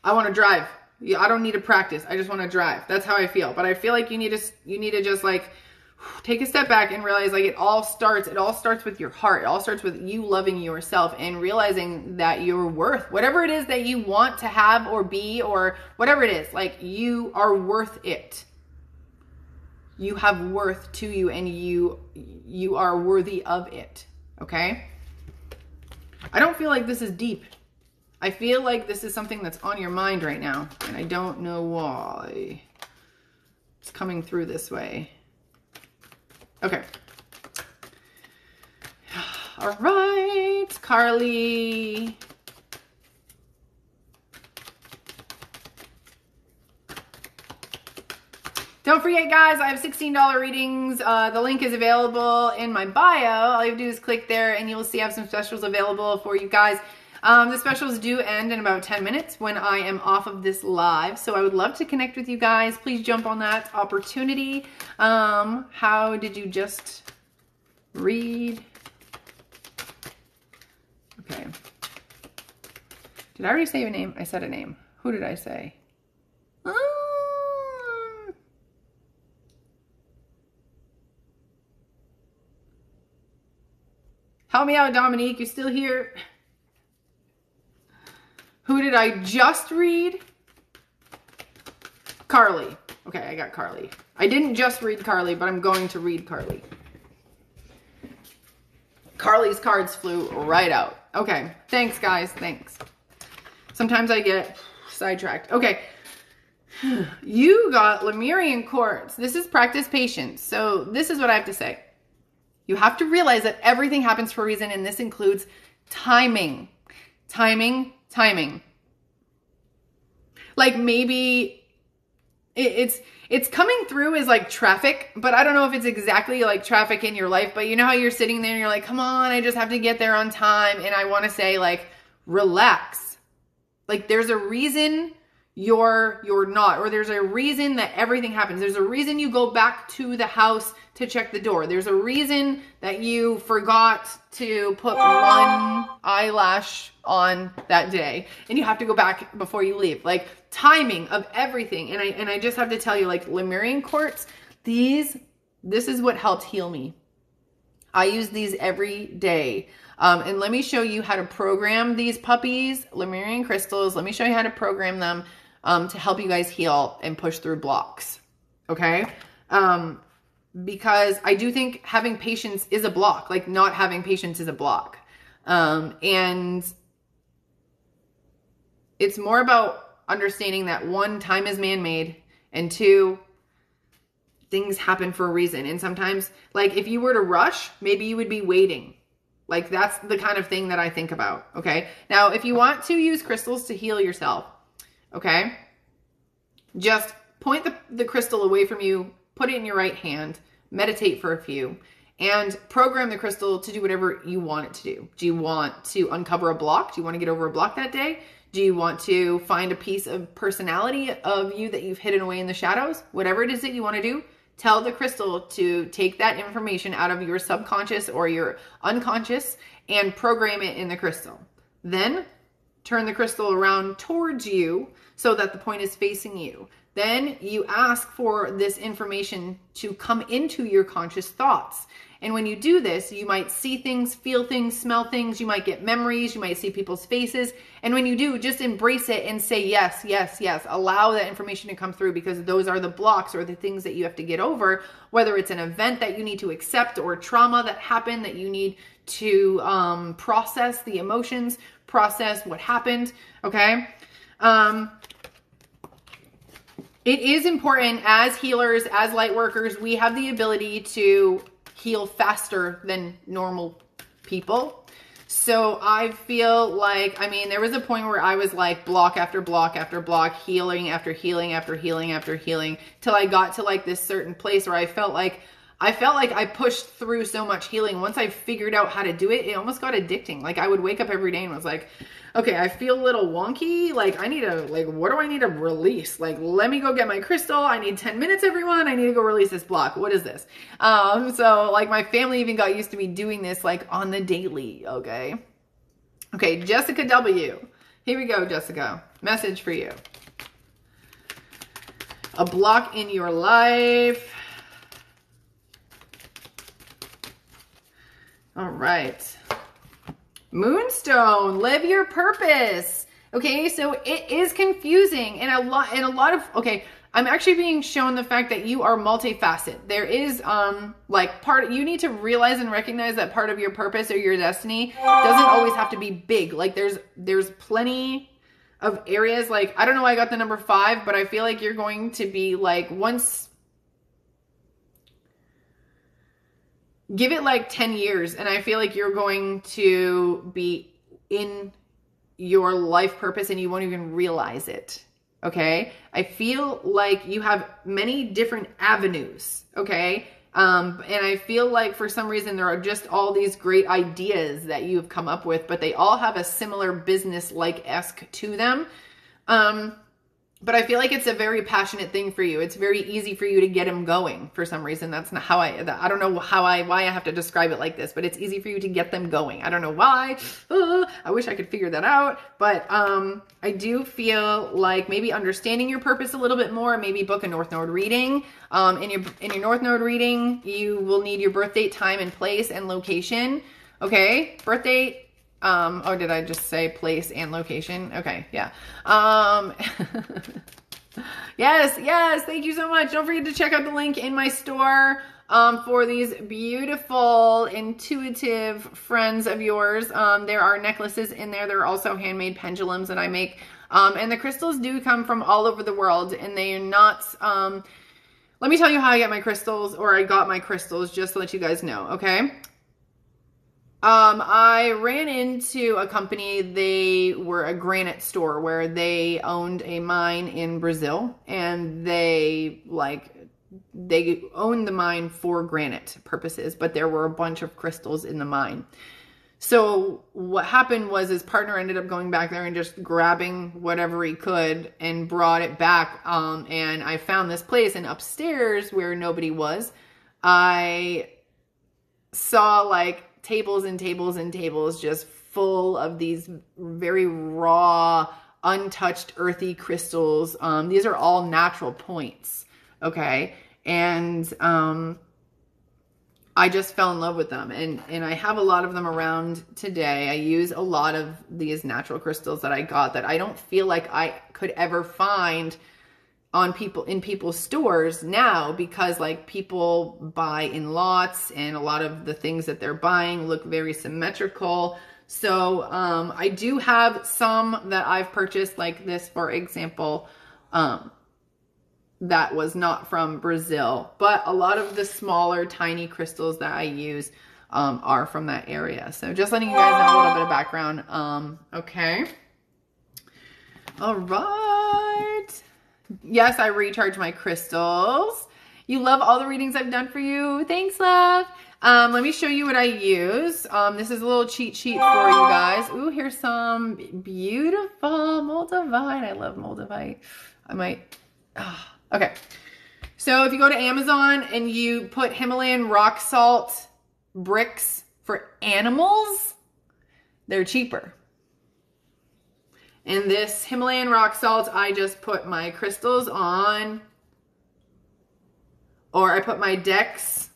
I want to drive. I don't need to practice. I just want to drive. That's how I feel. But I feel like you need to just like take a step back and realize like it all starts with your heart. It all starts with you loving yourself and realizing that you're worth whatever it is that you want to have or be or whatever it is. Like, you are worth it. You have worth to you and you are worthy of it. Okay? I don't feel like this is deep. I feel like this is something that's on your mind right now, and I don't know why it's coming through this way. Okay. All right, Carly. Don't forget, guys, I have $16 readings. The link is available in my bio. All you have to do is click there, and you'll see I have some specials available for you guys. The specials do end in about 10 minutes when I am off of this live. So I would love to connect with you guys. Please jump on that opportunity. How did you just read? Okay. Did I already say a name? I said a name. Who did I say? Help me out, Dominique. You still here? Who did I just read? Carly. Okay, I got Carly. I didn't just read Carly, but I'm going to read Carly. Carly's cards flew right out. Okay, thanks guys, thanks. Sometimes I get sidetracked. Okay, you got Lemurian quartz. This is practice patience. So this is what I have to say. You have to realize that everything happens for a reason, and this includes timing. Timing, timing. Like maybe it's coming through as like traffic, but I don't know if it's exactly like traffic in your life, but you know how you're sitting there and you're like, come on, I just have to get there on time. And I want to say like, relax. Like there's a reason you're not, or there's a reason that everything happens. There's a reason you go back to the house to check the door. There's a reason that you forgot to put one eyelash on that day and you have to go back before you leave. Like timing of everything. And I just have to tell you, like Lemurian quartz, this is what helped heal me. I use these every day. And let me show you how to program these puppies, Lemurian crystals. Let me show you how to program them to help you guys heal and push through blocks. Okay? Because I do think having patience is a block. Like not having patience is a block. And it's more about understanding that one, time is man-made, and two, things happen for a reason. And sometimes, like if you were to rush, maybe you would be waiting. Like that's the kind of thing that I think about. Okay. Now, if you want to use crystals to heal yourself, okay, just point the crystal away from you, put it in your right hand, meditate for a few, and program the crystal to do whatever you want it to do. Do you want to uncover a block? Do you want to get over a block that day? Do you want to find a piece of personality of you that you've hidden away in the shadows? Whatever it is that you want to do, tell the crystal to take that information out of your subconscious or your unconscious and program it in the crystal. Then turn the crystal around towards you so that the point is facing you. Then you ask for this information to come into your conscious thoughts. And when you do this, you might see things, feel things, smell things. You might get memories. You might see people's faces. And when you do, just embrace it and say, yes, yes, yes. Allow that information to come through, because those are the blocks or the things that you have to get over, whether it's an event that you need to accept or trauma that happened that you need to process the emotions, process what happened, okay? It is important as healers, as light workers, we have the ability to heal faster than normal people. So I feel like, I mean, there was a point where I was like block after block after block, healing after healing after healing after healing, till I got to like this certain place where I felt like I pushed through so much healing. Once I figured out how to do it, it almost got addicting. Like I would wake up every day and was like, okay, I feel a little wonky. Like I need to, like, what do I need to release? Like, let me go get my crystal. I need 10 minutes, everyone. I need to go release this block. What is this? So like my family even got used to me doing this like on the daily. Okay. Okay. Jessica W. Here we go, Jessica. Message for you. A block in your life. All right. Moonstone, live your purpose. Okay, so it is confusing and a lot of, okay, I'm actually being shown the fact that you are multifaceted. There is like you need to realize and recognize that part of your purpose or your destiny doesn't always have to be big. Like there's plenty of areas, like I don't know why I got the number 5, but I feel like you're going to be like, once, give it like 10 years and I feel like you're going to be in your life purpose and you won't even realize it. Okay. I feel like you have many different avenues. Okay. And I feel like for some reason there are just all these great ideas that you've come up with, but they all have a similar business-like-esque to them. But I feel like it's a very passionate thing for you. It's very easy for you to get them going for some reason. That's not how I don't know why I have to describe it like this, but it's easy for you to get them going. I don't know why. I wish I could figure that out. But I do feel like maybe understanding your purpose a little bit more, maybe book a North Node reading. In your North Node reading, you will need your birth date, time and place and location. Okay, birthday. Oh, did I just say place and location? Okay, yeah. Yes, thank you so much. Don't forget to check out the link in my store for these beautiful, intuitive friends of yours. There are necklaces in there. There are also handmade pendulums that I make. And the crystals do come from all over the world, and they are not, let me tell you how I get my crystals, or I got my crystals, just to let you guys know, okay? I ran into a company. They were a granite store where they owned a mine in Brazil, and they owned the mine for granite purposes, but there were a bunch of crystals in the mine. So what happened was his partner ended up going back there and just grabbing whatever he could and brought it back. And I found this place, and upstairs where nobody was, I saw like tables and tables and tables just full of these very raw, untouched, earthy crystals. These are all natural points, okay? And I just fell in love with them, and I have a lot of them around today. I use a lot of these natural crystals that I got that I don't feel like I could ever find in people's stores now, because like people buy in lots, and a lot of the things that they're buying look very symmetrical. So I do have some that I've purchased, like this, for example, that was not from Brazil, but a lot of the smaller, tiny crystals that I use are from that area. So just letting you guys know a little bit of background. Okay. All right. Yes, I recharge my crystals. You love all the readings I've done for you. Thanks, love. Let me show you what I use. This is a little cheat sheet for you guys. Ooh, here's some beautiful moldavite. I love moldavite. I might... Okay. So if you go to Amazon and you put Himalayan rock salt bricks for animals, they're cheaper. And this Himalayan rock salt, I just put my crystals on, or I put my decks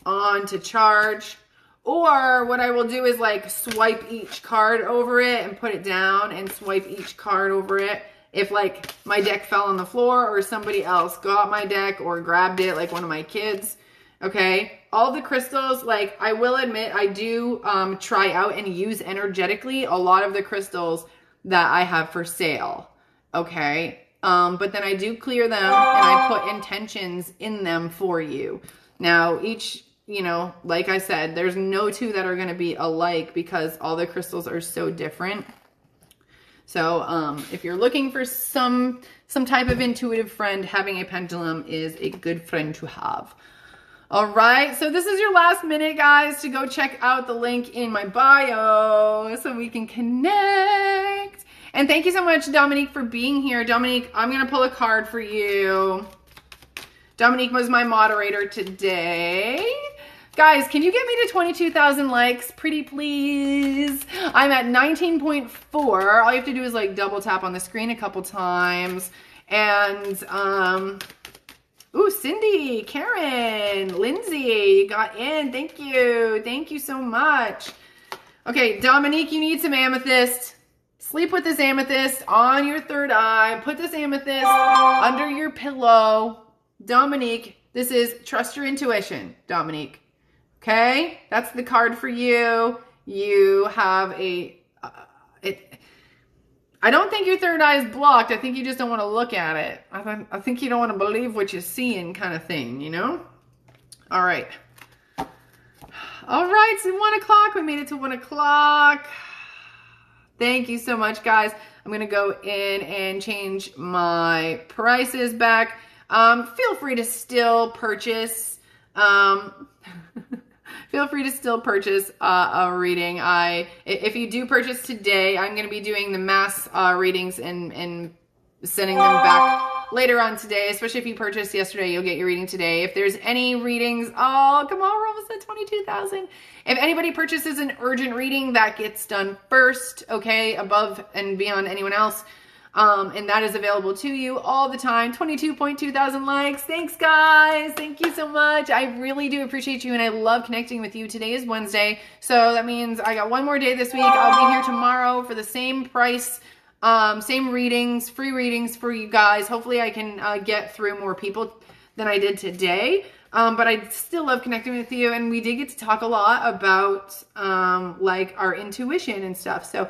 on to charge, or what I will do is like swipe each card over it and put it down, and swipe each card over it. If like my deck fell on the floor, or somebody else got my deck or grabbed it, like one of my kids, okay? All the crystals, like I will admit, I do try out and use energetically a lot of the crystals that I have for sale, okay? But then I do clear them, and I put intentions in them for you. Now each, you know, like I said, there's no two that are gonna be alike, because all the crystals are so different. So if you're looking for some type of intuitive friend, having a pendulum is a good friend to have. All right, so this is your last minute, guys, to go check out the link in my bio so we can connect. And thank you so much, Dominique, for being here. Dominique, I'm gonna pull a card for you. Dominique was my moderator today. Guys, can you get me to 22,000 likes? Pretty please. I'm at 19.4. All you have to do is like double tap on the screen a couple times. And, ooh, Cindy, Karen, Lindsay, you got in. Thank you. Thank you so much. Okay, Dominique, you need some amethyst. Sleep with this amethyst on your third eye. Put this amethyst under your pillow. Dominique, this is trust your intuition, Dominique. Okay, that's the card for you. You have a, I don't think your third eye is blocked. I think you just don't want to look at it. I think you don't want to believe what you're seeing, kind of thing, you know? All right. All right, it's 1 o'clock. We made it to 1 o'clock. Thank you so much, guys. I'm going to go in and change my prices back. Feel free to still purchase. Feel free to still purchase a reading. If you do purchase today, I'm going to be doing the mass readings and sending them back later on today. Especially if you purchased yesterday, you'll get your reading today. If there's any readings, oh, come on, we're almost at 22,000. If anybody purchases an urgent reading, that gets done first, okay, above and beyond anyone else. And that is available to you all the time. 22.2 thousand likes. Thanks, guys. Thank you so much. I really do appreciate you, and I love connecting with you. Today is Wednesday, so that means I got one more day this week. I'll be here tomorrow for the same price, same readings, free readings for you guys. Hopefully I can get through more people than I did today. But I still love connecting with you, and we did get to talk a lot about like our intuition and stuff. So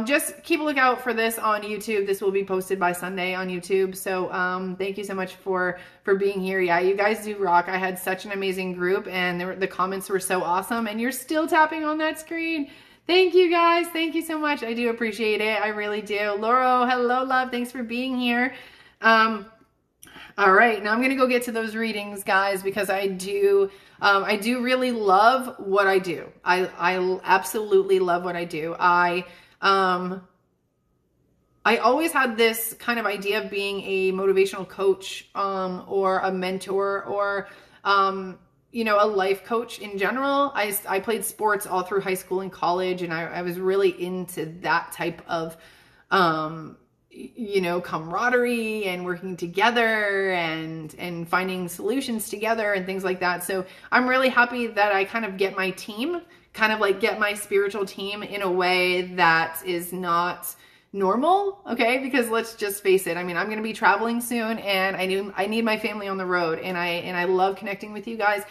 just keep a lookout for this on YouTube. This will be posted by Sunday on YouTube. So thank you so much for being here. Yeah, you guys do rock. I had such an amazing group, and the comments were so awesome, and you're still tapping on that screen. Thank you, guys. Thank you so much. I do appreciate it. I really do. Lauro, hello, love. Thanks for being here. All right, now I'm going to go get to those readings, guys, because I do really love what I do. I absolutely love what I do. I always had this kind of idea of being a motivational coach, or a mentor, or, you know, a life coach in general. I played sports all through high school and college, and I was really into that type of, you know, camaraderie and working together and finding solutions together and things like that. So I'm really happy that I kind of get my team, kind of like get my spiritual team in a way that is not normal. Okay. Because let's just face it. I mean, I'm going to be traveling soon, and I need my family on the road, and I love connecting with you guys.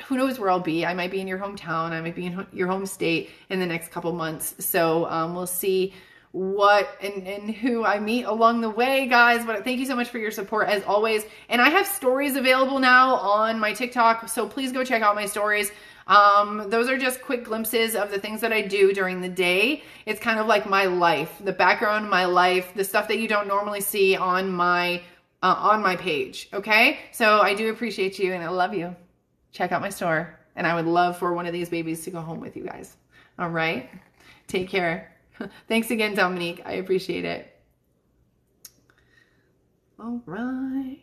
Who knows where I'll be? I might be in your hometown. I might be in your home state in the next couple months. So we'll see what and who I meet along the way, guys. But thank you so much for your support as always. And I have stories available now on my TikTok, so please go check out my stories. Those are just quick glimpses of the things that I do during the day. It's kind of like my life, the background of my life, the stuff that you don't normally see on my page. Okay, so I do appreciate you, and I love you. Check out my store, and I would love for one of these babies to go home with you guys. All right, take care. Thanks again, Dominique. I appreciate it. All right.